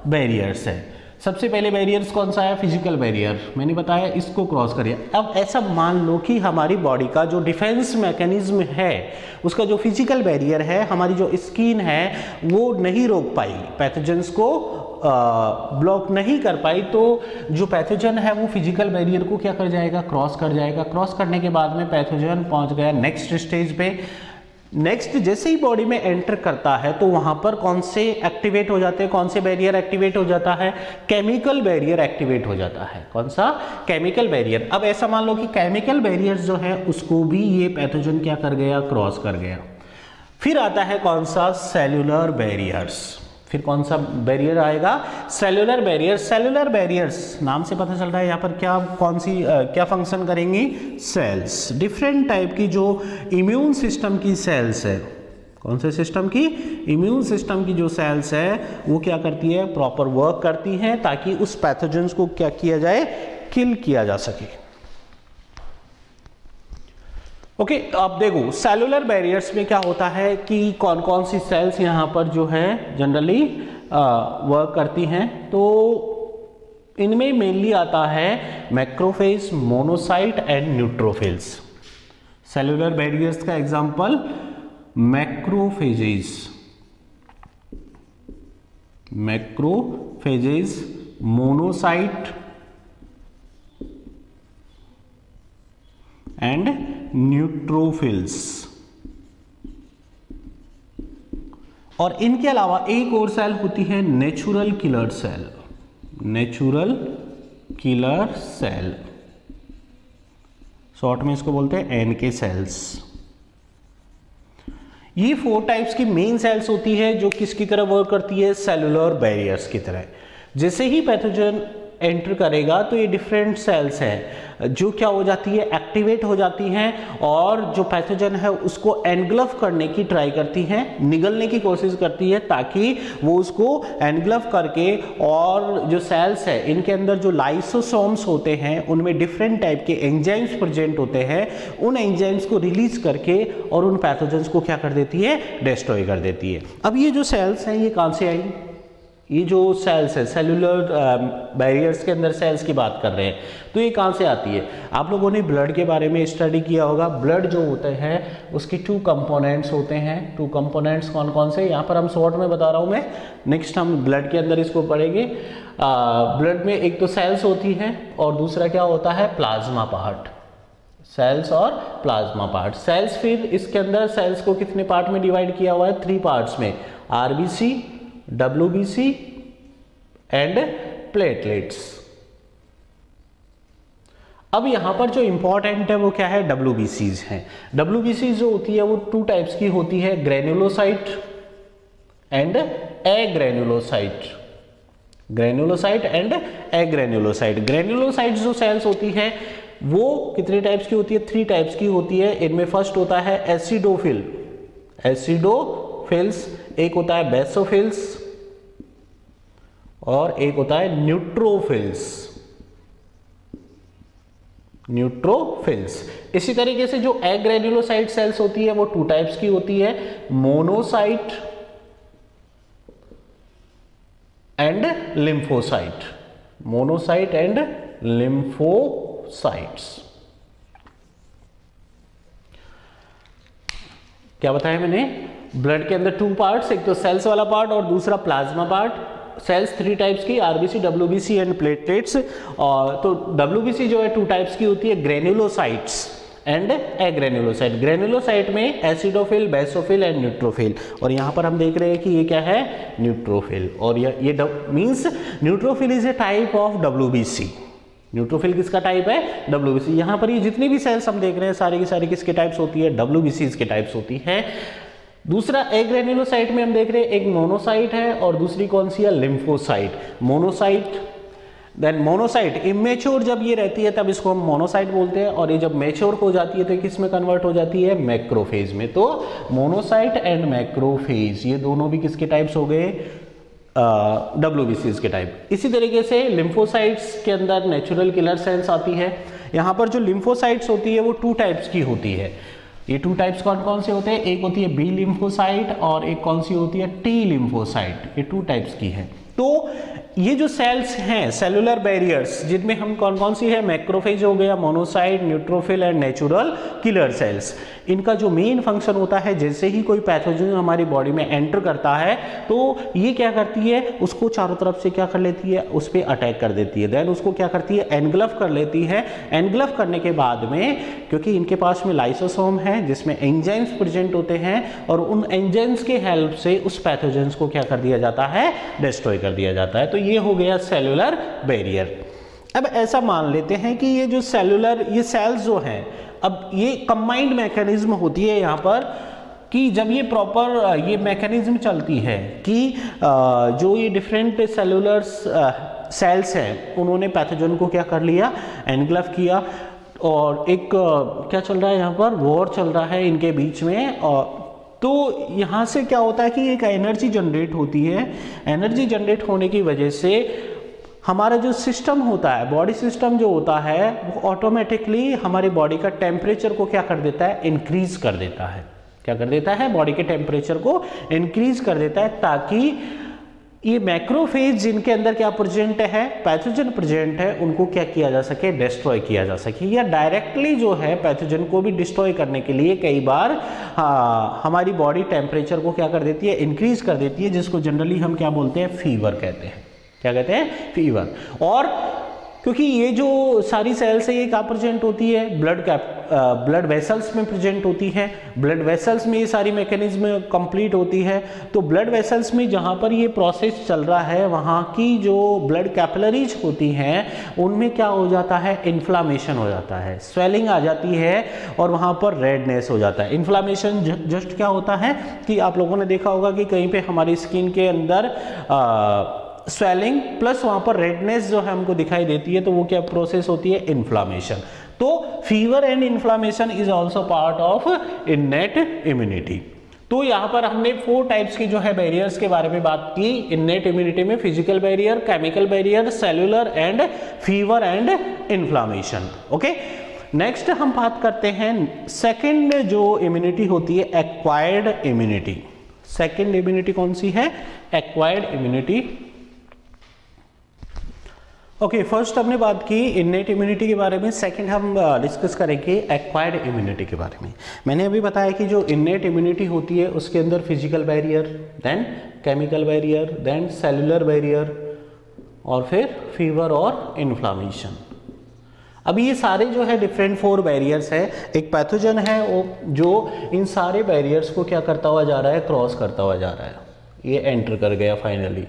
बैरियर्स है। सबसे पहले बैरियर्स कौन सा है? फिजिकल बैरियर, मैंने बताया इसको क्रॉस करिए। अब ऐसा मान लो कि हमारी बॉडी का जो डिफेंस मैकेनिज्म है, उसका जो फिजिकल बैरियर है, हमारी जो स्किन है वो नहीं रोक पाई, पैथोजेंस को ब्लॉक नहीं कर पाई, तो जो पैथोजन है वो फिजिकल बैरियर को क्या कर जाएगा? क्रॉस कर जाएगा। क्रॉस करने के बाद में पैथोजन पहुंच गया नेक्स्ट स्टेज पे। नेक्स्ट जैसे ही बॉडी में एंटर करता है तो वहां पर कौन से एक्टिवेट हो जाते हैं? कौन से बैरियर एक्टिवेट हो जाता है? केमिकल बैरियर एक्टिवेट हो जाता है। कौन सा? Chemical barrier. अब ऐसा मान लो कि केमिकल बैरियर जो है उसको भी ये पैथोजन क्या कर गया? क्रॉस कर गया। फिर आता है कौन सा? Cellular barriers. फिर कौन सा बैरियर आएगा? Cellular barrier. सेल्यूलर बैरियर्स नाम से पता चल रहा है यहाँ पर क्या कौन सी क्या फंक्शन करेंगी? सेल्स, डिफरेंट टाइप की जो इम्यून सिस्टम की सेल्स है, कौन से सिस्टम की? इम्यून सिस्टम की जो सेल्स है वो क्या करती है? प्रॉपर वर्क करती हैं ताकि उस पैथोजेंस को क्या किया जाए? किल किया जा सके। ओके, अब देखो सेलुलर बैरियर्स में क्या होता है कि कौन कौन सी सेल्स यहाँ पर जो है जनरली वर्क करती हैं। तो इनमें मेनली आता है macrophage, monocyte and neutrophils. Cellular barriers का example macrophages, monocyte and neutrophils. और इनके अलावा एक और सेल होती है natural killer cell, natural killer cell, short में इसको बोलते हैं एनके सेल्स। ये 4 टाइप्स की मेन सेल्स होती है जो किसकी तरह वर्क करती है? सेलुलर बैरियर्स की तरह। जैसे ही पैथोजन एंटर करेगा तो ये डिफरेंट सेल्स हैं जो क्या हो जाती है? एक्टिवेट हो जाती हैं और जो पैथोजन है उसको एनग्लफ करने की ट्राई करती हैं, निगलने की कोशिश करती है ताकि वो उसको एनग्लफ करके, और जो सेल्स है इनके अंदर जो लाइसोसोम्स होते हैं उनमें डिफरेंट टाइप के एंजाइम्स प्रेजेंट होते हैं, उन एंजाइम्स को रिलीज करके और उन पैथोजेंस को क्या कर देती है? डिस्ट्रॉय कर देती है। अब ये जो सेल्स हैं ये कहाँ से आई? ये जो सेल्स है, सेलुलर बैरियर्स के अंदर सेल्स की बात कर रहे हैं, तो ये कहाँ से आती है? आप लोगों ने ब्लड के बारे में स्टडी किया होगा। ब्लड जो होते हैं उसके 2 कंपोनेंट्स होते हैं। 2 कंपोनेंट्स कौन कौन से? यहाँ पर हम शॉर्ट में बता रहा हूँ मैं, नेक्स्ट हम ब्लड के अंदर इसको पढ़ेंगे। ब्लड में एक तो सेल्स होती है और दूसरा क्या होता है? Plasma part. सेल्स और प्लाज्मा पार्ट। सेल्स, फिर इसके अंदर सेल्स को कितने पार्ट में डिवाइड किया हुआ है? 3 पार्ट्स में, आरबीसी, WBC एंड प्लेटलेट्स। अब यहां पर जो इंपॉर्टेंट है वो क्या है? WBCs हैं। WBCs जो होती है वो 2 टाइप्स की होती है, granulocyte and एग्रेन्युलोसाइट। Granulocyte and एग्रेन्युलोसाइट। Granulocyte जो सेल्स होती है वो कितने टाइप्स की होती है? 3 टाइप्स की होती है। इनमें फर्स्ट होता है एसिडोफिल, एसिडोफिल्स, एक होता है बेसोफिल्स और एक होता है न्यूट्रोफिल्स, न्यूट्रोफिल्स। इसी तरीके से जो एग्रेन्युलोसाइट सेल्स होती है वो 2 टाइप्स की होती है, monocyte and lymphocyte. Monocyte and lymphocytes. क्या बताया मैंने? ब्लड के अंदर 2 पार्ट्स, एक तो सेल्स वाला पार्ट और दूसरा प्लाज्मा पार्ट। सेल्स 3 टाइप्स की, आरबीसी, WBC एंड प्लेटलेट्स। और तो WBC जो है 2 टाइप्स की होती है, ग्रेन्युलोसाइट्स एंड एग्रेन्युलोसाइट। ग्रेन्युलोसाइट में एसिडोफिल, बेसोफिल एंड न्यूट्रोफिल। और यहाँ पर हम देख रहे हैं कि ये क्या है? न्यूट्रोफिल। और ये means neutrophil is a type of WBC। Neutrophil किसका टाइप है? WBC। यहाँ पर ये जितनी भी सेल्स हम देख रहे हैं सारी की सारी किसके टाइप्स होती है? WBCs के टाइप्स होती है। दूसरा एग्रेन्युलोसाइट में हम देख रहे हैं एक मोनोसाइट है और दूसरी कौन सी है? Lymphocyte. Monocyte, then monocyte immature जब ये रहती है तब इसको हम मोनोसाइट बोलते हैं, और ये जब मैच्योर हो जाती है तो किस में कन्वर्ट हो जाती है? मैक्रोफेज में। तो मोनोसाइट एंड मैक्रोफेज ये दोनों भी किसके टाइप्स हो गए? WBCs के टाइप। इसी तरीके से लिम्फोसाइट्स के अंदर नेचुरल किलर सेल्स आती है। यहाँ पर जो लिम्फोसाइट्स होती है वो 2 टाइप्स की होती है। ये 2 टाइप्स कौन कौन से होते हैं? एक होती है बी लिम्फोसाइट और एक कौन सी होती है? T lymphocyte. ये 2 टाइप्स की है। तो ये जो सेल्स हैं सेलुलर बैरियर्स, जिनमें हम कौन कौन सी है, मैक्रोफेज हो गया, monocyte, neutrophil and natural killer cells, इनका जो मेन फंक्शन होता है, जैसे ही कोई पैथोजन हमारी बॉडी में एंटर करता है तो ये क्या करती है, उसको चारों तरफ से क्या कर लेती है, उस पर अटैक कर देती है, देन उसको क्या करती है, एनगल्फ कर लेती है। एनगल्फ करने के बाद में, क्योंकि इनके पास में लाइसोसोम है जिसमें एंजाइम्स प्रेजेंट होते हैं, और उन एंजाइम्स के हेल्प से उस पैथोजेंस को क्या कर दिया जाता है, डिस्ट्रॉय कर दिया जाता है। तो ये हो गया सेलुलर बैरियर। अब ऐसा मान लेते हैं कि ये जो सेलुलर, ये सेल्स जो हैं, अब ये कंबाइंड मैकेनिज्म होती है यहाँ पर, कि जब ये प्रॉपर ये मैकेनिज्म चलती है कि जो ये डिफरेंट सेलुलर सेल्स हैं उन्होंने पैथोजन को क्या कर लिया, एनगल्फ किया, और एक क्या चल रहा है यहाँ पर, वॉर चल रहा है इनके बीच में। और तो यहाँ से क्या होता है कि एक एनर्जी जनरेट होती है। एनर्जी जनरेट होने की वजह से हमारा जो सिस्टम होता है, बॉडी सिस्टम जो होता है, वो ऑटोमेटिकली हमारी बॉडी का टेम्परेचर को क्या कर देता है, इंक्रीज कर देता है। क्या कर देता है, बॉडी के टेम्परेचर को इंक्रीज कर देता है, ताकि ये मैक्रोफेज जिनके अंदर क्या प्रेजेंट है, पैथोजन प्रेजेंट है, उनको क्या किया जा सके, डिस्ट्रॉय किया जा सके। या डायरेक्टली जो है पैथोजन को भी डिस्ट्रॉय करने के लिए कई बार हमारी बॉडी टेम्परेचर को क्या कर देती है, इंक्रीज कर देती है, जिसको जनरली हम क्या बोलते हैं, फीवर कहते हैं। क्या कहते हैं, फीवर। और क्योंकि ये जो सारी सेल्स है ये क्या प्रेजेंट होती है, ब्लड वेसल्स में प्रेजेंट होती है। ब्लड वेसल्स में ये सारी मैकेनिज्म कंप्लीट होती है। तो ब्लड वेसल्स में जहाँ पर ये प्रोसेस चल रहा है, वहाँ की जो ब्लड कैपिलरीज होती हैं उनमें क्या हो जाता है, इन्फ्लामेशन हो जाता है, स्वेलिंग आ जाती है, और वहाँ पर रेडनेस हो जाता है। इन्फ्लामेशन जस्ट क्या होता है कि आप लोगों ने देखा होगा कि कहीं पे हमारी स्किन के अंदर स्वेलिंग प्लस वहाँ पर रेडनेस जो है हमको दिखाई देती है, तो वो क्या प्रोसेस होती है, इन्फ्लामेशन। तो fever and inflammation is also part of innate immunity. तो यहाँ पर हमने 4 टाइप्स की जो है बैरियर्स के बारे में बात की इन्नेट इम्यूनिटी में, physical barrier, chemical barrier, cellular and fever and inflammation. Okay, next हम बात करते हैं सेकेंड जो इम्यूनिटी होती है, एक्वायर्ड इम्यूनिटी। सेकेंड इम्यूनिटी कौन सी है, एक्वायर्ड इम्यूनिटी। ओके, फर्स्ट हमने बात की इन्नेट इम्यूनिटी के बारे में, सेकंड हम डिस्कस करेंगे एक्वायर्ड इम्यूनिटी के बारे में। मैंने अभी बताया कि जो इन्नेट इम्यूनिटी होती है उसके अंदर physical barrier, then chemical barrier, then cellular barrier, और फिर फीवर और इन्फ्लामेशन। अब ये सारे जो है डिफरेंट 4 बैरियर्स है। एक पैथोजन है वो जो इन सारे बैरियर्स को क्या करता हुआ जा रहा है, क्रॉस करता हुआ जा रहा है, ये एंटर कर गया फाइनली।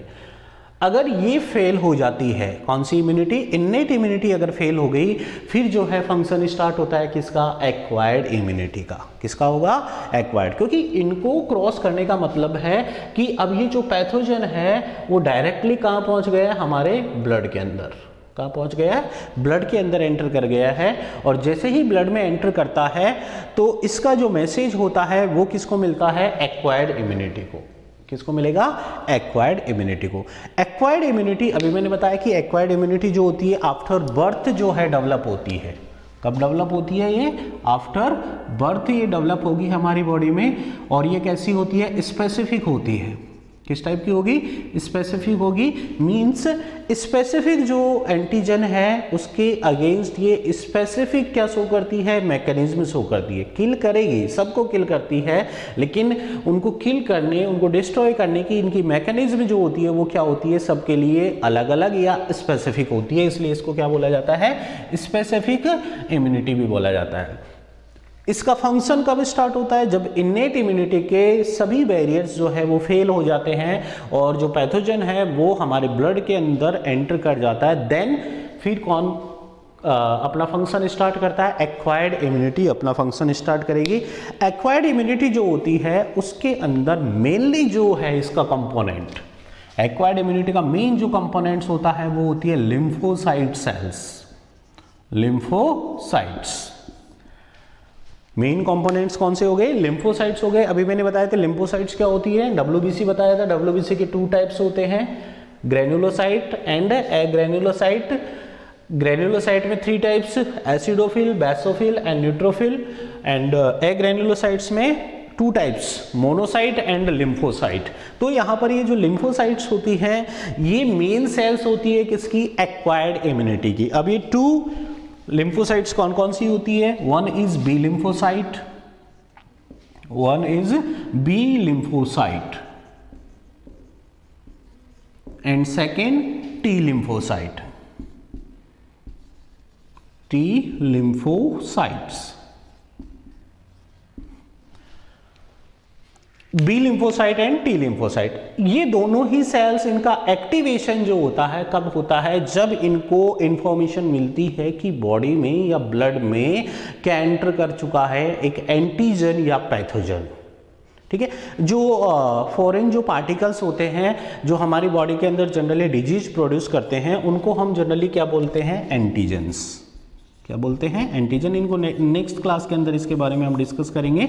अगर ये फेल हो जाती है, कौन सी इम्यूनिटी, इन्नेट इम्यूनिटी अगर फेल हो गई, फिर जो है फंक्शन स्टार्ट होता है किसका, एक्वायर्ड इम्यूनिटी का। किसका होगा, एक्वायर्ड। क्योंकि इनको क्रॉस करने का मतलब है कि अब ये जो पैथोजन है वो डायरेक्टली कहाँ पहुँच गया, हमारे ब्लड के अंदर। कहाँ पहुँच गया है, ब्लड के अंदर एंटर कर गया है। और जैसे ही ब्लड में एंटर करता है तो इसका जो मैसेज होता है वो किसको मिलता है, एक्वायर्ड इम्यूनिटी को। किसको मिलेगा, एक्वायर्ड इम्यूनिटी को। एक्वायर्ड इम्यूनिटी अभी मैंने बताया कि एक्वायर्ड इम्यूनिटी जो होती है आफ्टर बर्थ जो है डेवलप होती है। कब डेवलप होती है, ये आफ्टर बर्थ ये डेवलप होगी हमारी बॉडी में। और ये कैसी होती है, स्पेसिफिक होती है। किस टाइप की होगी, स्पेसिफिक होगी। मींस स्पेसिफिक जो एंटीजन है उसके अगेंस्ट ये स्पेसिफिक क्या शो करती है, मैकेनिज्म शो करती है। किल करेगी, सबको किल करती है, लेकिन उनको किल करने, उनको डिस्ट्रॉय करने की इनकी मैकेनिज्म जो होती है वो क्या होती है, सबके लिए अलग अलग या स्पेसिफिक होती है। इसलिए इसको क्या बोला जाता है, स्पेसिफिक इम्यूनिटी भी बोला जाता है। इसका फंक्शन कब स्टार्ट होता है, जब इन्नेट इम्यूनिटी के सभी बैरियर्स जो है वो फेल हो जाते हैं और जो पैथोजन है वो हमारे ब्लड के अंदर एंटर कर जाता है। देन फिर कौन अपना फंक्शन स्टार्ट करता है, एक्वायर्ड इम्यूनिटी अपना फंक्शन स्टार्ट करेगी। एक्वायर्ड इम्यूनिटी जो होती है उसके अंदर मेनली जो है इसका कंपोनेंट, एक्वायर्ड इम्यूनिटी का मेन जो कंपोनेंट्स होता है वो होती है lymphocyte sales. Lymphocytes main components कौन से हो गए, लिम्फोसाइट्स हो गए। अभी मैंने बताया था लिम्फोसाइट्स क्या होती है, डब्ल्यूबीसी बताया था। डब्ल्यूबीसी के 2 टाइप्स होते हैं, ग्रेनुलोसाइट एंड एग्रेनुलोसाइट। ग्रेनुलोसाइट में 3 types, acidophil, basophil and neutrophil. And agranulocytes में two types, monocyte and lymphocyte. तो यहाँ पर ये जो लिम्फोसाइट्स होती हैं ये मेन सेल्स होती है किसकी, एक्वायर्ड इम्यूनिटी की। अब ये टू लिम्फोसाइट्स कौन कौन सी होती है, one is B lymphocyte, one is B lymphocyte and second T lymphocyte, T lymphocytes. B lymphocyte and T lymphocyte, ये दोनों ही सेल्स, इनका एक्टिवेशन जो होता है कब होता है, जब इनको इंफॉर्मेशन मिलती है कि बॉडी में या ब्लड में क्या एंटर कर चुका है, एक एंटीजन या पैथोजन। ठीक है, जो फॉरेन जो पार्टिकल्स होते हैं जो हमारी बॉडी के अंदर जनरली डिजीज प्रोड्यूस करते हैं, उनको हम जनरली क्या बोलते हैं, एंटीजेंस। क्या बोलते हैं, एंटीजन। इनको नेक्स्ट क्लास के अंदर इसके बारे में हम डिस्कस करेंगे।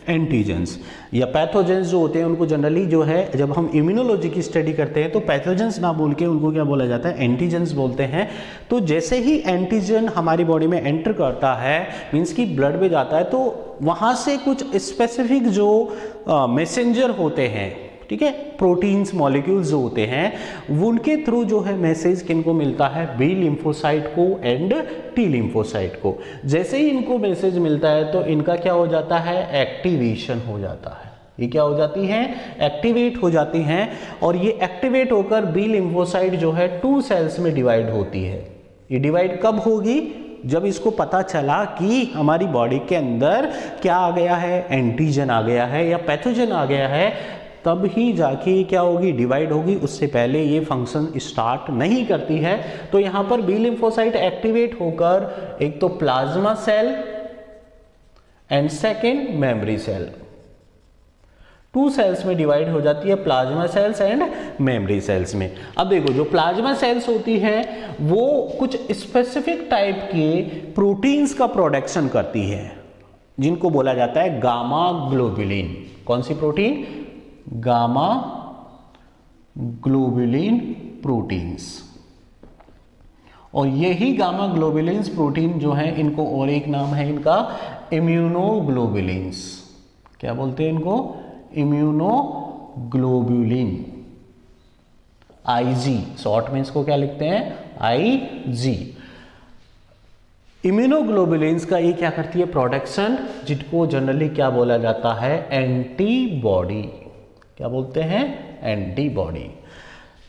एंटीजेंस या पैथोजेंस जो होते हैं उनको जनरली जो है जब हम इम्यूनोलॉजी की स्टडी करते हैं तो पैथोजेंस ना बोल के उनको क्या बोला जाता है, एंटीजेंस बोलते हैं। तो जैसे ही एंटीजन हमारी बॉडी में एंटर करता है, मीन्स कि ब्लड में जाता है, तो वहाँ से कुछ स्पेसिफिक जो मैसेंजर होते हैं, ठीक है, प्रोटीन्स मॉलिक्यूल्स जो होते हैं, उनके थ्रू जो है मैसेज किनको मिलता है, बी लिम्फोसाइट को एंड टी लिम्फोसाइट को। जैसे ही इनको मैसेज मिलता है तो इनका क्या हो जाता है, एक्टिवेशन हो जाता है। ये क्या हो जाती हैं, एक्टिवेट हो जाती हैं। और ये एक्टिवेट होकर बी लिम्फोसाइट जो है टू सेल्स में डिवाइड होती है। ये डिवाइड कब होगी, जब इसको पता चला कि हमारी बॉडी के अंदर क्या आ गया है, एंटीजन आ गया है या पैथोजन आ गया है, तब ही जाके क्या होगी, डिवाइड होगी। उससे पहले ये फंक्शन स्टार्ट नहीं करती है। तो यहाँ पर बी लिम्फोसाइट एक्टिवेट होकर एक तो plasma cell and second memory cell, two cells में डिवाइड हो जाती है, plasma cells and memory cells में। अब देखो, जो प्लाज्मा सेल्स होती हैं वो कुछ स्पेसिफिक टाइप के प्रोटीन्स का प्रोडक्शन करती है, जिनको बोला जाता है गामा ग्लोबुलिन। कौन सी प्रोटीन, गामा ग्लोबुलिन प्रोटीन्स। और यही गामा ग्लोबुलिन्स प्रोटीन जो है, इनको और एक नाम है इनका इम्यूनोग्लोबुलिन्स। क्या बोलते हैं इनको, इम्यूनोग्लोबुलिन, आईजी, शॉर्ट में इसको क्या लिखते हैं, आईजी। इम्यूनोग्लोबुलिन्स का ये क्या करती है, प्रोडक्शन, जिनको जनरली क्या बोला जाता है, एंटीबॉडी। क्या बोलते हैं, antibody.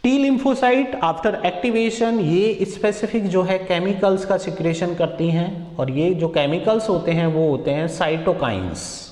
T lymphocyte after activation ये स्पेसिफिक जो है केमिकल्स का सिक्रेशन करती हैं, और ये जो केमिकल्स होते हैं वो होते हैं साइटोकाइंस।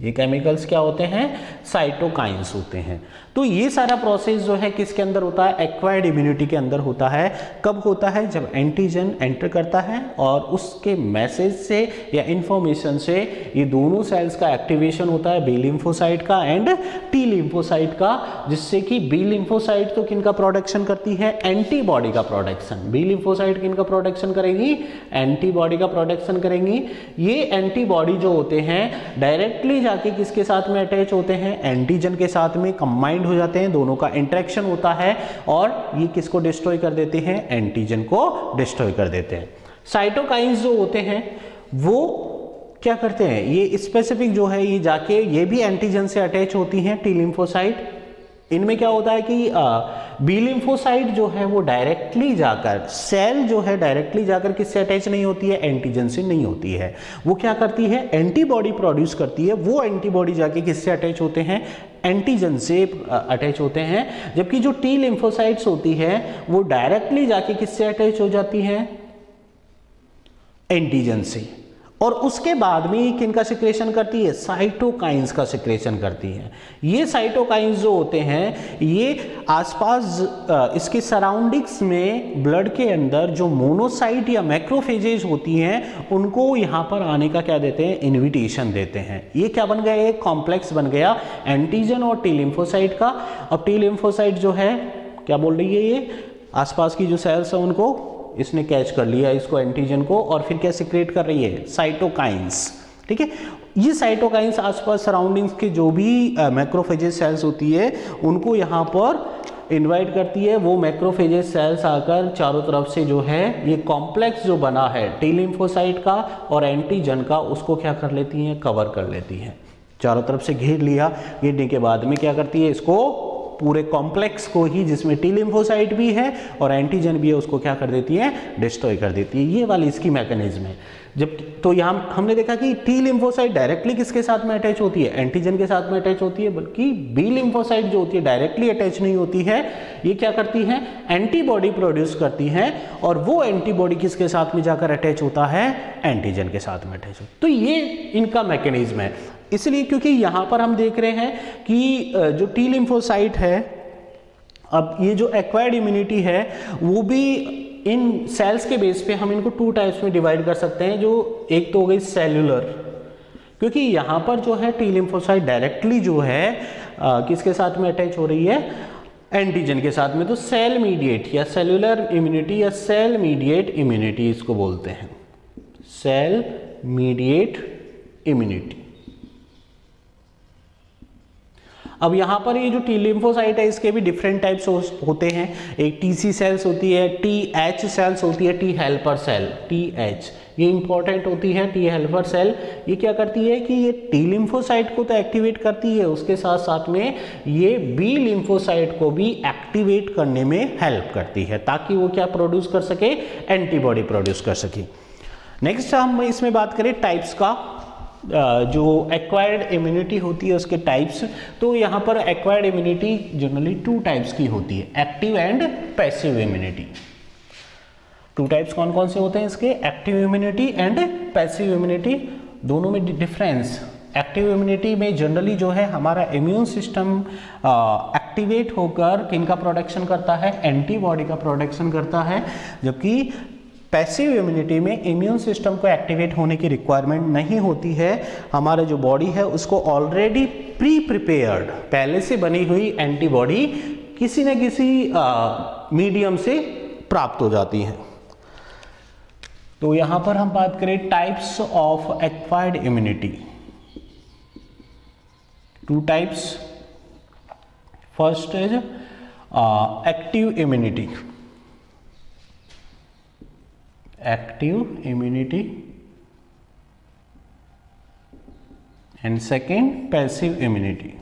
ये केमिकल्स क्या होते हैं, साइटोकाइंस होते हैं। तो ये सारा प्रोसेस जो है किसके अंदर होता है, एक्वायर्ड इम्यूनिटी के अंदर होता है। कब होता है, जब एंटीजन एंटर करता है और उसके मैसेज से या इंफॉर्मेशन से ये दोनों सेल्स का एक्टिवेशन होता है, बी लिम्फोसाइट का एंड टी लिम्फोसाइट का, जिससे कि बी लिम्फोसाइट तो किनका प्रोडक्शन करती है, एंटीबॉडी का प्रोडक्शन। बी लिम्फोसाइट किनका प्रोडक्शन करेगी, एंटीबॉडी का प्रोडक्शन करेंगी। ये एंटीबॉडी जो होते हैं डायरेक्टली जाके किसके साथ में अटैच होते हैं, एंटीजन के साथ में कंबाइंड हो जाते हैं, दोनों का इंटरेक्शन होता है और ये किसको डिस्ट्रॉय कर देते हैं, एंटीजन को डिस्ट्रॉय कर देते हैं। साइटोकाइंस जो होते हैं वो क्या करते हैं, ये स्पेसिफिक जो है ये जाके ये भी एंटीजन से अटैच होती हैं, टी लिम्फोसाइट। इनमें क्या होता है कि बी लिम्फोसाइट जो है वो डायरेक्टली जाकर, सेल जो है डायरेक्टली जाकर किससे अटैच नहीं होती है, एंटीजन से नहीं होती है। वो क्या करती है, एंटीबॉडी प्रोड्यूस करती है। वो एंटीबॉडी जाके किससे अटैच होते हैं, एंटीजन से अटैच होते हैं। जबकि जो टी लिम्फोसाइट्स होती है वो डायरेक्टली जाके किससे अटैच हो जाती है, एंटीजन से। और उसके बाद में ये किनका सिक्रेशन करती है, साइटोकाइंस का सिक्रेशन करती है। ये साइटोकाइंस जो होते हैं ये आसपास इसके सराउंडिंग्स में ब्लड के अंदर जो मोनोसाइट या मैक्रोफेजेज होती हैं उनको यहाँ पर आने का क्या देते हैं, इन्विटेशन देते हैं। ये क्या बन गया, एक कॉम्प्लेक्स बन गया एंटीजन और टी लिम्फोसाइट का। अब टी लिम्फोसाइट जो है क्या बोल रही है, ये आसपास की जो सेल्स है उनको इसने कैच कर लिया, इसको एंटीजन को, और फिर क्या सिक्रेट कर रही है, साइटोकाइंस। ठीक है, ये साइटोकाइंस आसपास सराउंडिंग्स के जो भी मैक्रोफेजेस सेल्स होती है उनको यहाँ पर इनवाइट करती है। वो मैक्रोफेजेस सेल्स आकर चारों तरफ से जो है ये कॉम्प्लेक्स जो बना है टी लिम्फोसाइट का और एंटीजन का, उसको क्या कर लेती हैं, कवर कर लेती हैं। चारों तरफ से घेर लिया, घेरने के बाद में क्या करती है, इसको पूरे कॉम्प्लेक्स को ही, जिसमें टी लिम्फोसाइट भी है और एंटीजन भी है, उसको क्या कर देती है, डिस्ट्रॉय कर देती है। ये वाली इसकी मैकेनिज्म है। जब तो यहाँ हमने देखा कि टी लिम्फोसाइट डायरेक्टली किसके साथ में अटैच होती है, एंटीजन के साथ में अटैच होती है, बल्कि बी लिम्फोसाइट जो होती है डायरेक्टली अटैच नहीं होती है। ये क्या करती है, एंटीबॉडी प्रोड्यूस करती है, और वो एंटीबॉडी किसके साथ में जाकर अटैच होता है, एंटीजन के साथ में अटैच होता है। तो ये इनका मैकेनिज्म है। इसलिए क्योंकि यहाँ पर हम देख रहे हैं कि जो टी लिम्फोसाइट है, अब ये जो एक्वायर्ड इम्यूनिटी है वो भी इन सेल्स के बेस पे हम इनको 2 टाइप्स में डिवाइड कर सकते हैं। जो एक तो हो गई सेल्यूलर, क्योंकि यहाँ पर जो है टी लिम्फोसाइट डायरेक्टली जो है किसके साथ में अटैच हो रही है, एंटीजन के साथ में। तो सेल मीडिएट या सेल्यूलर इम्यूनिटी या सेल मीडिएट इम्यूनिटी इसको बोलते हैं, सेल मीडिएट इम्यूनिटी। अब यहाँ पर ये जो टी लिम्फोसाइट है इसके भी डिफरेंट टाइप्स होते हैं। एक टीसी सेल्स होती है, टीएच सेल्स होती है, टी हेल्पर सेल, टीएच ये इंपॉर्टेंट होती है। टी हेल्पर सेल ये क्या करती है कि ये टी लिम्फोसाइट को तो एक्टिवेट करती है, उसके साथ साथ में ये बी लिम्फोसाइट को भी एक्टिवेट करने में हेल्प करती है, ताकि वो क्या प्रोड्यूस कर सके, एंटीबॉडी प्रोड्यूस कर सके। नेक्स्ट हम इसमें बात करें टाइप्स का, जो एक्वायर्ड इम्यूनिटी होती है उसके टाइप्स। तो यहाँ पर एक्वायर्ड इम्यूनिटी जनरली 2 टाइप्स की होती है, active and passive immunity. 2 types कौन कौन से होते हैं इसके, active immunity and passive immunity. दोनों में डिफरेंस, एक्टिव इम्यूनिटी में जनरली जो है हमारा इम्यून सिस्टम एक्टिवेट होकर किनका प्रोडक्शन करता है, एंटीबॉडी का प्रोडक्शन करता है। जबकि पैसिव इम्यूनिटी में इम्यून सिस्टम को एक्टिवेट होने की रिक्वायरमेंट नहीं होती है, हमारा जो बॉडी है उसको ऑलरेडी प्री प्रिपेयर्ड पहले से बनी हुई एंटीबॉडी किसी न किसी मीडियम से प्राप्त हो जाती है। तो यहां पर हम बात करें types of acquired immunity, 2 types. First is active immunity, active immunity, and second passive immunity.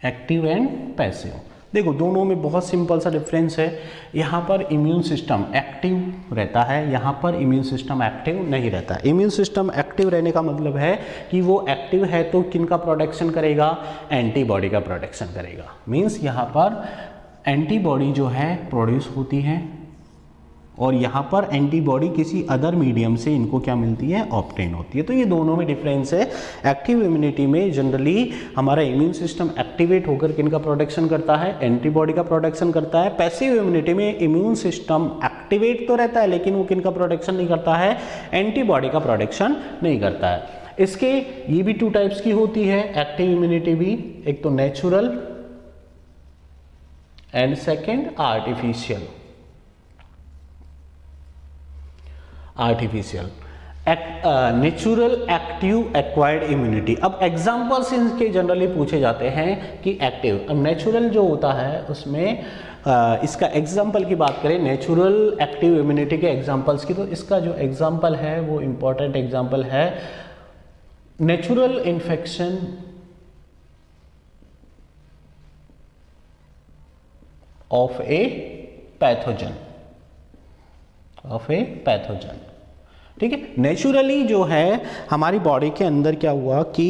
Active and passive, देखो दोनों में बहुत सिंपल सा डिफरेंस है। यहाँ पर इम्यून सिस्टम एक्टिव रहता है, यहाँ पर इम्यून सिस्टम एक्टिव नहीं रहता। इम्यून सिस्टम एक्टिव रहने का मतलब है कि वो एक्टिव है तो किनका प्रोडक्शन करेगा, एंटीबॉडी का प्रोडक्शन करेगा। मीन्स यहाँ पर एंटीबॉडी जो है प्रोड्यूस होती है, और यहाँ पर एंटीबॉडी किसी अदर मीडियम से इनको क्या मिलती है, ऑब्टेन होती है। तो ये दोनों में डिफरेंस है। एक्टिव इम्यूनिटी में जनरली हमारा इम्यून सिस्टम एक्टिवेट होकर किनका प्रोडक्शन करता है, एंटीबॉडी का प्रोडक्शन करता है। पैसिव इम्यूनिटी में इम्यून सिस्टम एक्टिवेट तो रहता है लेकिन वो किनका प्रोडक्शन नहीं करता है, एंटीबॉडी का प्रोडक्शन नहीं करता है। इसके ये भी 2 टाइप्स की होती है एक्टिव इम्यूनिटी भी, एक तो natural and second artificial. Artificial, natural active acquired immunity. अब एग्जांपल्स इनके जनरली पूछे जाते हैं कि एक्टिव, अब नेचुरल जो होता है उसमें इसका एग्जांपल की बात करें, नेचुरल एक्टिव इम्यूनिटी के एग्जांपल्स की, तो इसका जो एग्जांपल है वो इंपॉर्टेंट एग्जांपल है natural infection of a pathogen, of a pathogen. ठीक है, नेचुरली जो है हमारी बॉडी के अंदर क्या हुआ कि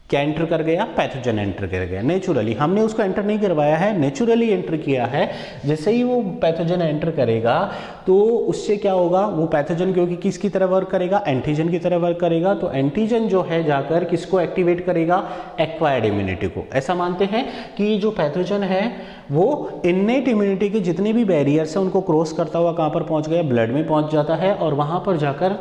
क्या एंटर कर गया, पैथोजन एंटर कर गया। नेचुरली हमने उसको एंटर नहीं करवाया है, नेचुरली एंटर किया है। जैसे ही वो पैथोजन एंटर करेगा तो उससे क्या होगा, वो पैथोजन क्योंकि किसकी तरह वर्क करेगा, एंटीजन की तरह वर्क करेगा। तो एंटीजन जो है जाकर किसको एक्टिवेट करेगा, एक्वायर्ड इम्यूनिटी को। ऐसा मानते हैं कि जो पैथोजन है वो इन्नेट इम्यूनिटी के जितने भी बैरियर्स हैं उनको क्रॉस करता हुआ कहाँ पर पहुँच गया, ब्लड में पहुँच जाता है, और वहाँ पर जाकर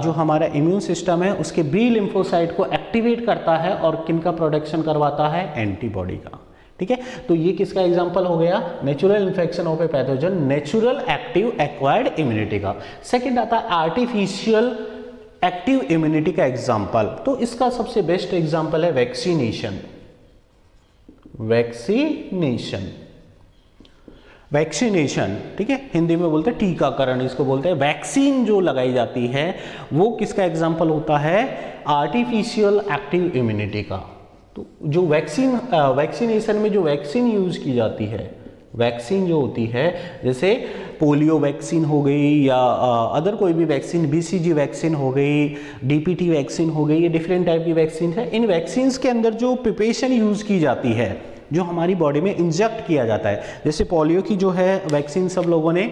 जो हमारा इम्यून सिस्टम है उसके बी लिम्फोसाइट को एक्टिवेट करता है और किनका प्रोडक्शन करवाता है, एंटीबॉडी का। ठीक है, तो ये किसका एग्जांपल हो गया, natural infection of a pathogen, natural active acquired immunity का। सेकंड आता है आर्टिफिशियल एक्टिव इम्यूनिटी का एग्जांपल। तो इसका सबसे बेस्ट एग्जांपल है वैक्सीनेशन। वैक्सीनेशन, वैक्सीनेशन, ठीक है, हिंदी में बोलते हैं टीकाकरण, इसको बोलते हैं। वैक्सीन जो लगाई जाती है वो किसका एग्जाम्पल होता है? आर्टिफिशियल एक्टिव इम्यूनिटी का। तो जो वैक्सीनेशन में जो वैक्सीन यूज की जाती है, वैक्सीन जो होती है, जैसे पोलियो वैक्सीन हो गई या अदर कोई भी वैक्सीन, बीसीजी वैक्सीन हो गई, डीपीटी वैक्सीन हो गई, ये डिफरेंट टाइप की वैक्सीन है। इन वैक्सीन के अंदर जो प्रिपरेशन यूज की जाती है, जो हमारी बॉडी में इंजेक्ट किया जाता है, जैसे पोलियो की जो है वैक्सीन सब लोगों ने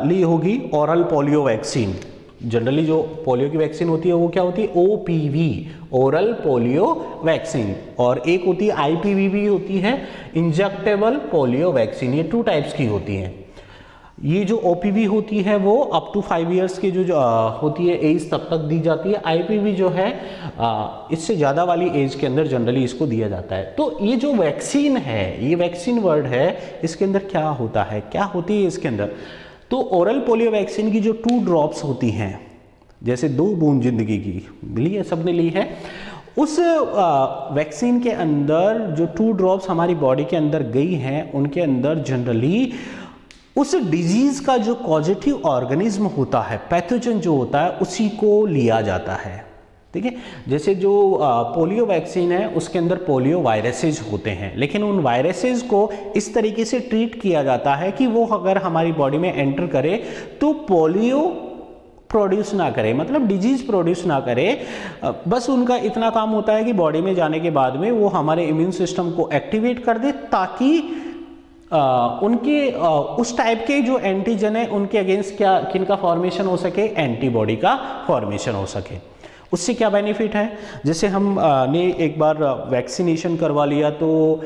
ली होगी, ओरल पोलियो वैक्सीन। जनरली जो पोलियो की वैक्सीन होती है वो क्या होती है? ओपीवी, ओरल पोलियो वैक्सीन, और एक होती है आईपीवी होती है, इंजेक्टेबल पोलियो वैक्सीन। ये 2 टाइप्स की होती हैं। ये जो ओपीवी होती है वो अप टू 5 इयर्स की जो होती है एज तब तक दी जाती है। आईपीवी जो है इससे ज़्यादा वाली एज के अंदर जनरली इसको दिया जाता है। तो ये जो वैक्सीन है, ये वैक्सीन वर्ड है, इसके अंदर क्या होता है, क्या होती है इसके अंदर? तो ओरल पोलियो वैक्सीन की जो 2 ड्रॉप्स होती हैं, जैसे 2 बूंद जिंदगी की ली है, सबने ली है, उस वैक्सीन के अंदर जो 2 ड्रॉप्स हमारी बॉडी के अंदर गई हैं, उनके अंदर जनरली उस डिजीज का जो पॉजिटिव ऑर्गेनिज्म होता है, पैथोजन जो होता है, उसी को लिया जाता है, ठीक है। जैसे जो पोलियो वैक्सीन है उसके अंदर पोलियो वायरसेज होते हैं, लेकिन उन वायरसेज को इस तरीके से ट्रीट किया जाता है कि वो अगर हमारी बॉडी में एंटर करे तो पोलियो प्रोड्यूस ना करे, मतलब डिजीज प्रोड्यूस ना करे। बस उनका इतना काम होता है कि बॉडी में जाने के बाद में वो हमारे इम्यून सिस्टम को एक्टिवेट कर दे, ताकि उनके उस टाइप के जो एंटीजन है उनके अगेंस्ट क्या किनका फॉर्मेशन हो सके? एंटीबॉडी का फॉर्मेशन हो सके। उससे क्या बेनिफिट है? जैसे हम ने एक बार वैक्सीनेशन करवा लिया, तो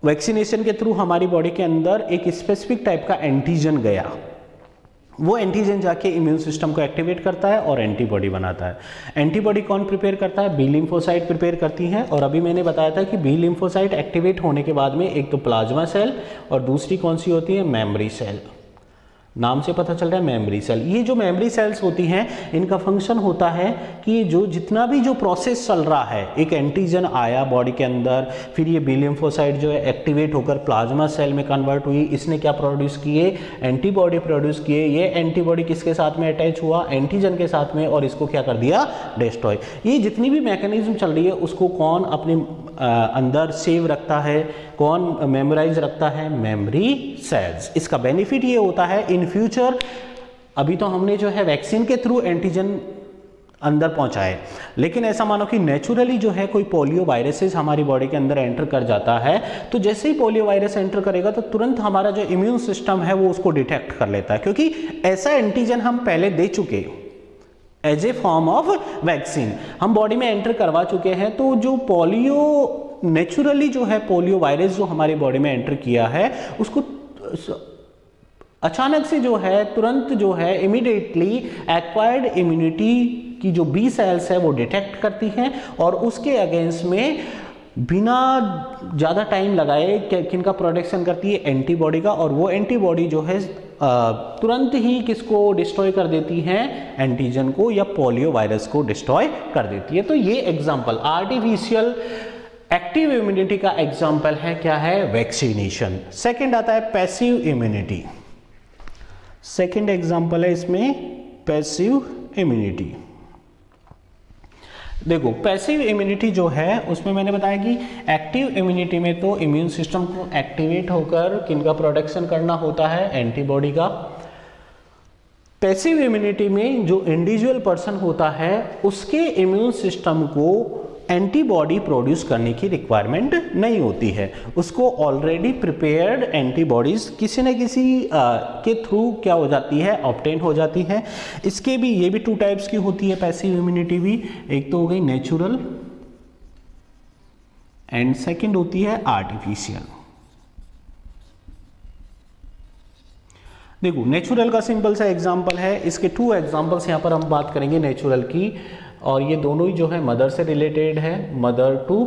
वैक्सीनेशन के थ्रू हमारी बॉडी के अंदर एक स्पेसिफिक टाइप का एंटीजन गया, वो एंटीजन जाके इम्यून सिस्टम को एक्टिवेट करता है और एंटीबॉडी बनाता है। एंटीबॉडी कौन प्रिपेयर करता है? बी लिम्फोसाइट प्रिपेयर करती हैं। और अभी मैंने बताया था कि बी लिम्फोसाइट एक्टिवेट होने के बाद में एक तो प्लाज्मा सेल और दूसरी कौन सी होती है? Memory cell. नाम से पता चल रहा है मेमोरी सेल। ये जो मेमोरी सेल्स होती हैं, इनका फंक्शन होता है कि जो जितना भी जो प्रोसेस चल रहा है, एक एंटीजन आया बॉडी के अंदर, फिर ये बी लिम्फोसाइट जो है एक्टिवेट होकर प्लाज्मा सेल में कन्वर्ट हुई, इसने क्या प्रोड्यूस किए? एंटीबॉडी प्रोड्यूस किए। ये एंटीबॉडी किसके साथ में अटैच हुआ? एंटीजन के साथ में, और इसको क्या कर दिया? डिस्ट्रॉय। ये जितनी भी मैकेनिज्म चल रही है उसको कौन अपने अंदर सेव रखता है, कौन मेमोराइज रखता है? Memory cells. इसका बेनिफिट ये होता है इन फ्यूचर, अभी तो हमने जो है वैक्सीन के थ्रू एंटीजन अंदर पहुंचाए, लेकिन ऐसा मानो कि नेचुरली जो है कोई पोलियो वायरसेस हमारी बॉडी के अंदर एंटर कर जाता है, तो जैसे ही पोलियो वायरस एंटर करेगा तो तुरंत हमारा जो इम्यून सिस्टम है वो उसको डिटेक्ट कर लेता है, क्योंकि ऐसा एंटीजन हम पहले दे चुके as a form of vaccine, हम बॉडी में एंटर करवा चुके हैं। तो जो पोलियो नेचुरली जो है पोलियो वायरस जो हमारी बॉडी में एंटर किया है, उसको अचानक से जो है तुरंत जो है इमीडिएटली एक्वायर्ड इम्यूनिटी की जो बी सेल्स है वो डिटेक्ट करती हैं, और उसके अगेंस्ट में बिना ज़्यादा टाइम लगाए किनका प्रोडक्शन करती है? एंटीबॉडी का। और वो एंटीबॉडी जो है तुरंत ही किसको डिस्ट्रॉय कर देती हैं? एंटीजन को या पोलियो वायरस को डिस्ट्रॉय कर देती है। तो ये एग्जाम्पल आर्टिफिशियल एक्टिव इम्यूनिटी का एग्जाम्पल है, क्या है? वैक्सीनेशन। सेकेंड आता है पैसिव इम्यूनिटी। सेकेंड एग्जाम्पल है इसमें पैसिव इम्यूनिटी। देखो पैसिव इम्यूनिटी जो है उसमें मैंने बताया कि एक्टिव इम्यूनिटी में तो इम्यून सिस्टम को एक्टिवेट होकर किनका प्रोडक्शन करना होता है? एंटीबॉडी का। पैसिव इम्यूनिटी में जो इंडिविजुअल पर्सन होता है उसके इम्यून सिस्टम को एंटीबॉडी प्रोड्यूस करने की रिक्वायरमेंट नहीं होती है, उसको ऑलरेडी प्रिपेयर्ड एंटीबॉडीज किसी न किसी के थ्रू क्या हो जाती है? ऑब्टेन हो जाती है। इसके भी ये भी 2 टाइप्स की होती है पैसिव इम्यूनिटी भी, एक तो हो गई नेचुरल एंड सेकंड होती है आर्टिफिशियल। देखो नेचुरल का सिंपल सा एग्जांपल है, इसके 2 एग्जांपल्स यहां पर हम बात करेंगे नेचुरल की, और ये दोनों ही जो है मदर से रिलेटेड है, मदर टू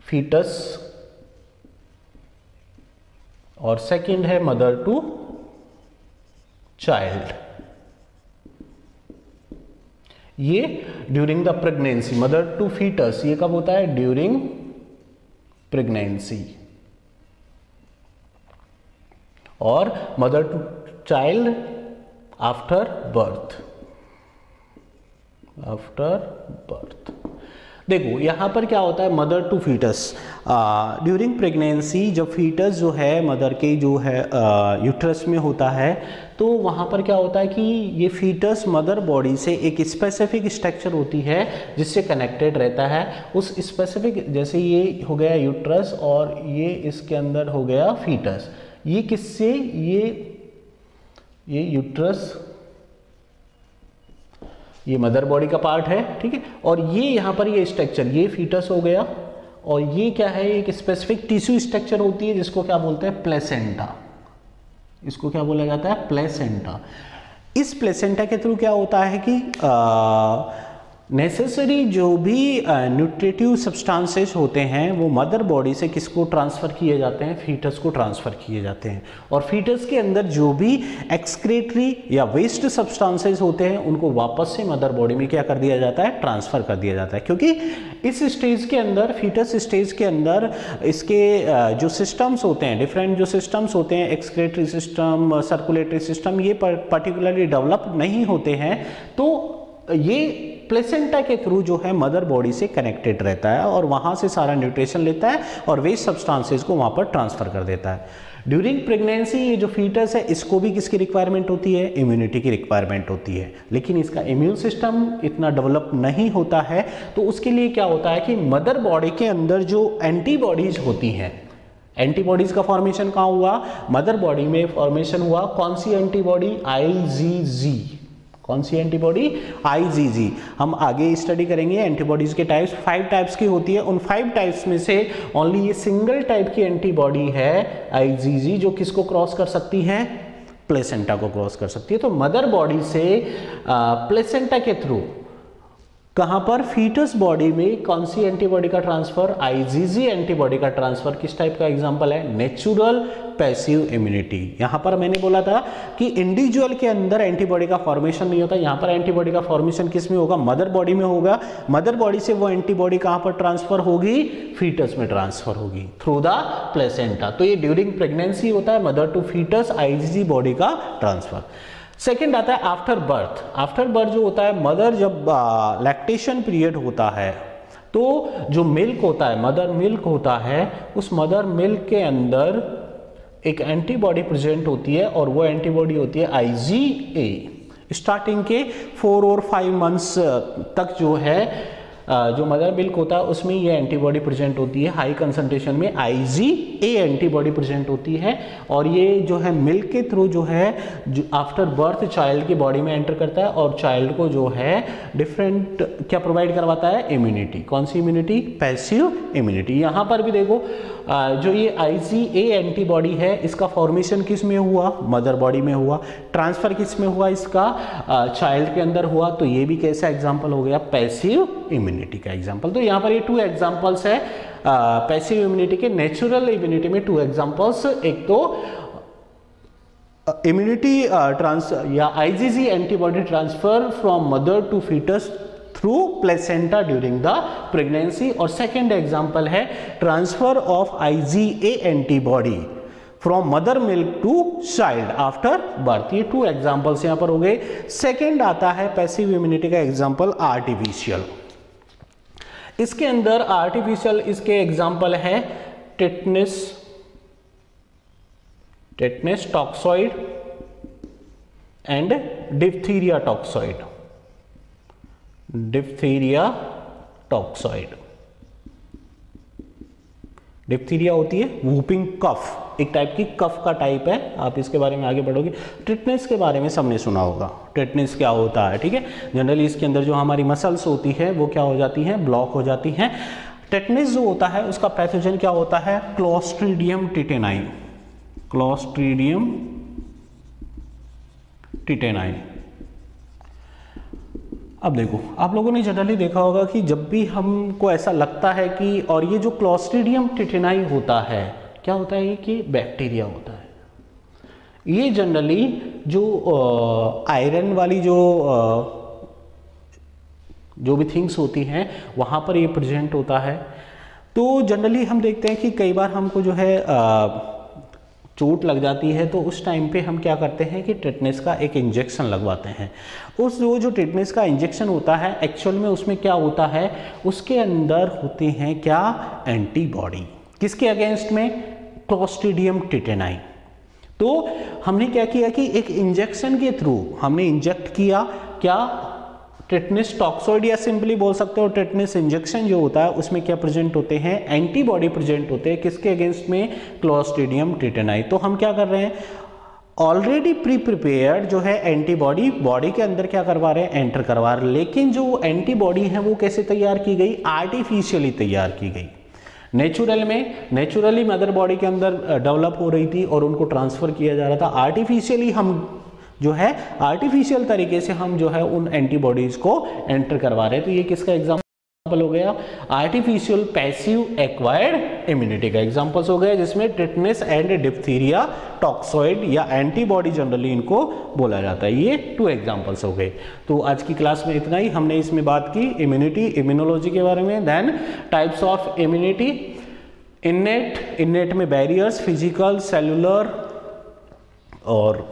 फीटस, और सेकंड है मदर टू चाइल्ड। ये during the pregnancy, mother to foetus ये कब होता है? During pregnancy. और mother to child after birth. देखो यहाँ पर क्या होता है, mother to foetus during pregnancy, जब फीटस जो है मदर के जो है यूट्रस में होता है, तो वहाँ पर क्या होता है कि ये फीटस मदर बॉडी से एक स्पेसिफिक स्ट्रक्चर होती है जिससे कनेक्टेड रहता है। उस स्पेसिफिक, जैसे ये हो गया यूट्रस और ये इसके अंदर हो गया फीटस, ये किससे, ये यूट्रस, ये मदर बॉडी का पार्ट है, ठीक है, और ये यहाँ पर ये स्ट्रक्चर, ये फीटस हो गया, और ये क्या है, एक स्पेसिफिक टिश्यू स्ट्रक्चर होती है जिसको क्या बोलते हैं, प्लेसेंटा। इसको क्या बोला जाता है, प्लेसेंटा। इस प्लेसेंटा के थ्रू क्या होता है कि नेसेसरी जो भी न्यूट्रिटिव सब्सटेंसेस होते हैं वो मदर बॉडी से किसको ट्रांसफ़र किए जाते हैं, फीटस को ट्रांसफ़र किए जाते हैं। और फीटस के अंदर जो भी एक्सक्रीटरी या वेस्ट सब्सटेंसेस होते हैं उनको वापस से मदर बॉडी में क्या कर दिया जाता है, ट्रांसफ़र कर दिया जाता है। क्योंकि इस स्टेज के अंदर, फीटस स्टेज के अंदर, इसके जो सिस्टम्स होते हैं, डिफरेंट जो सिस्टम्स होते हैं, एक्सक्रीटरी सिस्टम, सर्कुलेटरी सिस्टम, ये पर्टिकुलरली डेवलप नहीं होते हैं, तो ये प्लेसेंटा के थ्रू जो है मदर बॉडी से कनेक्टेड रहता है और वहाँ से सारा न्यूट्रिशन लेता है और वेस्ट सब्सटेंसेस को वहाँ पर ट्रांसफ़र कर देता है। ड्यूरिंग प्रेगनेंसी ये जो फीटस है इसको भी किसकी रिक्वायरमेंट होती है, इम्यूनिटी की रिक्वायरमेंट होती है, लेकिन इसका इम्यून सिस्टम इतना डेवलप नहीं होता है। तो उसके लिए क्या होता है कि मदर बॉडी के अंदर जो एंटीबॉडीज होती हैं, एंटीबॉडीज का फॉर्मेशन कहाँ हुआ, मदर बॉडी में फॉर्मेशन हुआ। कौन सी एंटीबॉडी, IgG। कौन सी एंटीबॉडी, IgG। हम आगे स्टडी करेंगे एंटीबॉडीज के टाइप्स, 5 टाइप्स की होती है। उन 5 टाइप्स में से ओनली ये सिंगल टाइप की एंटीबॉडी है IgG जो किसको क्रॉस कर सकती है, प्लेसेंटा को क्रॉस कर सकती है। तो मदर बॉडी से प्लेसेंटा के थ्रू कहां पर, फीटस बॉडी में कौन सी एंटीबॉडी का ट्रांसफर, IgG एंटीबॉडी का ट्रांसफर। किस टाइप का एग्जांपल है, नेचुरल पैसिव इम्यूनिटी। यहां पर मैंने बोला था कि इंडिविजुअल के अंदर एंटीबॉडी का फॉर्मेशन नहीं होता, यहां पर एंटीबॉडी का फॉर्मेशन किस में होगा, मदर बॉडी में होगा। मदर बॉडी से वो एंटीबॉडी कहां पर ट्रांसफर होगी, फीटस में ट्रांसफर होगी थ्रू द प्लेसेंटा। तो ये ड्यूरिंग प्रेगनेंसी होता है, mother to foetus IgG body का ट्रांसफर। सेकेंड आता है आफ्टर बर्थ। आफ्टर बर्थ जो होता है, मदर जब लैक्टेशन पीरियड होता है तो जो मिल्क होता है, मदर मिल्क होता है, उस मदर मिल्क के अंदर एक एंटीबॉडी प्रेजेंट होती है और वो एंटीबॉडी होती है IgA। स्टार्टिंग के 4 और 5 मंथ्स तक जो है जो मदर मिल्क होता है उसमें ये एंटीबॉडी प्रेजेंट होती है, हाई कंसंट्रेशन में IgA एंटीबॉडी प्रेजेंट होती है। और ये जो है मिल्क के थ्रू जो है जो आफ्टर बर्थ चाइल्ड की बॉडी में एंटर करता है और चाइल्ड को जो है डिफरेंट क्या प्रोवाइड करवाता है, इम्यूनिटी। कौन सी इम्यूनिटी, पैसिव इम्यूनिटी। यहाँ पर भी देखो जो ये IgA एंटीबॉडी है इसका फॉर्मेशन किस में हुआ, मदर बॉडी में हुआ। ट्रांसफर किस में हुआ, इसका चाइल्ड के अंदर हुआ। तो ये भी कैसा एग्जाम्पल हो गया, पैसिव इम्यूनिटी का एग्जाम्पल। तो यहाँ पर ये 2 एग्जाम्पल्स है पैसिव इम्यूनिटी के। नेचुरल इम्यूनिटी में 2 एग्जाम्पल्स, एक तो इम्यूनिटी या IgG antibody transfer from mother to foetus through placenta during the pregnancy, और सेकेंड एग्जाम्पल है transfer of IgA antibody from mother milk to child after birth. ये 2 examples यहां पर हो गए। सेकेंड आता है पैसिव इम्यूनिटी का एग्जाम्पल आर्टिफिशियल। इसके अंदर आर्टिफिशियल इसके एग्जाम्पल है tetanus toxoid and diphtheria toxoid. Diphtheria होती है वूपिंग कफ, एक टाइप की कफ का टाइप है। आप इसके बारे में आगे बढ़ोगे। टेटनस के बारे में सबने सुना होगा, टेटनस क्या होता है, ठीक है। जनरली इसके अंदर जो हमारी मसल्स होती है वो क्या हो जाती हैं, ब्लॉक हो जाती हैं। टेटनस जो होता है उसका पैथोजन क्या होता है, क्लोस्ट्रीडियम टिटेनाई। क्लोस्ट्रीडियम टिटेनाई। अब देखो, आप लोगों ने जनरली देखा होगा कि जब भी हमको ऐसा लगता है कि, और ये जो क्लोस्ट्रीडियम टिटेनाई होता है क्या होता है, कि बैक्टीरिया होता है। ये जनरली जो आयरन वाली जो भी थिंग्स होती हैं वहाँ पर ये प्रेजेंट होता है। तो जनरली हम देखते हैं कि कई बार हमको जो है चोट लग जाती है तो उस टाइम पे हम क्या करते हैं कि टेटनस का एक इंजेक्शन लगवाते हैं। उस जो टेटनस का इंजेक्शन होता है एक्चुअल में उसमें क्या होता है, उसके अंदर होते हैं क्या, एंटीबॉडी, किसके अगेंस्ट में, क्लोस्ट्रीडियम टेटेनाई। तो हमने क्या किया कि एक इंजेक्शन के थ्रू हमने इंजेक्ट किया क्या, टेटनस टॉक्सॉइड, या सिंपली बोल सकते हो टेटनस इंजेक्शन जो होता है उसमें क्या प्रेजेंट होते हैं, एंटीबॉडी प्रेजेंट होते हैं, किसके अगेंस्ट में, क्लोस्ट्रीडियम टेटेनाई। तो हम क्या कर रहे हैं, ऑलरेडी प्री प्रिपेयर्ड जो है एंटीबॉडी बॉडी के अंदर क्या करवा रहे हैं, एंटर करवा रहे हैं। लेकिन जो एंटीबॉडी है वो कैसे तैयार की गई, आर्टिफिशियली तैयार की गई। नेचुरली मदर बॉडी के अंदर डेवलप हो रही थी और उनको ट्रांसफर किया जा रहा था। आर्टिफिशियली हम जो है आर्टिफिशियल तरीके से हम जो है उन एंटीबॉडीज को एंटर करवा रहे हैं। तो ये किसका एग्जांपल हो गया, आर्टिफिशियल पैसिव एक्वायर्ड इम्यूनिटी का एग्जांपल्स हो गए, जिसमें टेटनस एंड डिप्थीरिया, टॉक्सॉइड या एंटीबॉडी जनरली इनको बोला जाता है। ये 2 एग्जांपल्स हो गए। तो आज की क्लास में इतना ही, हमने इसमें बात की इम्यूनिटी, इम्यूनोलॉजी के बारे में, then types of immunity, innate में बैरियर्स, फिजिकल, सेलुलर और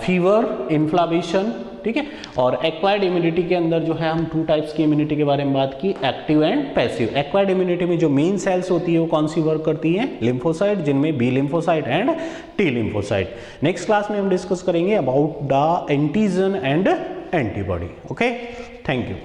फीवर, इन्फ्लामेशन, ठीक है। और एक्वायर्ड इम्यूनिटी के अंदर जो है हम 2 टाइप्स की इम्यूनिटी के बारे में बात की, active and passive. Acquired immunity में जो मेन सेल्स होती है वो कौन सी वर्क करती हैं, लिम्फोसाइट, जिनमें B lymphocyte and T lymphocyte. Next class में हम डिस्कस करेंगे about the antigen and antibody. Okay, thank you.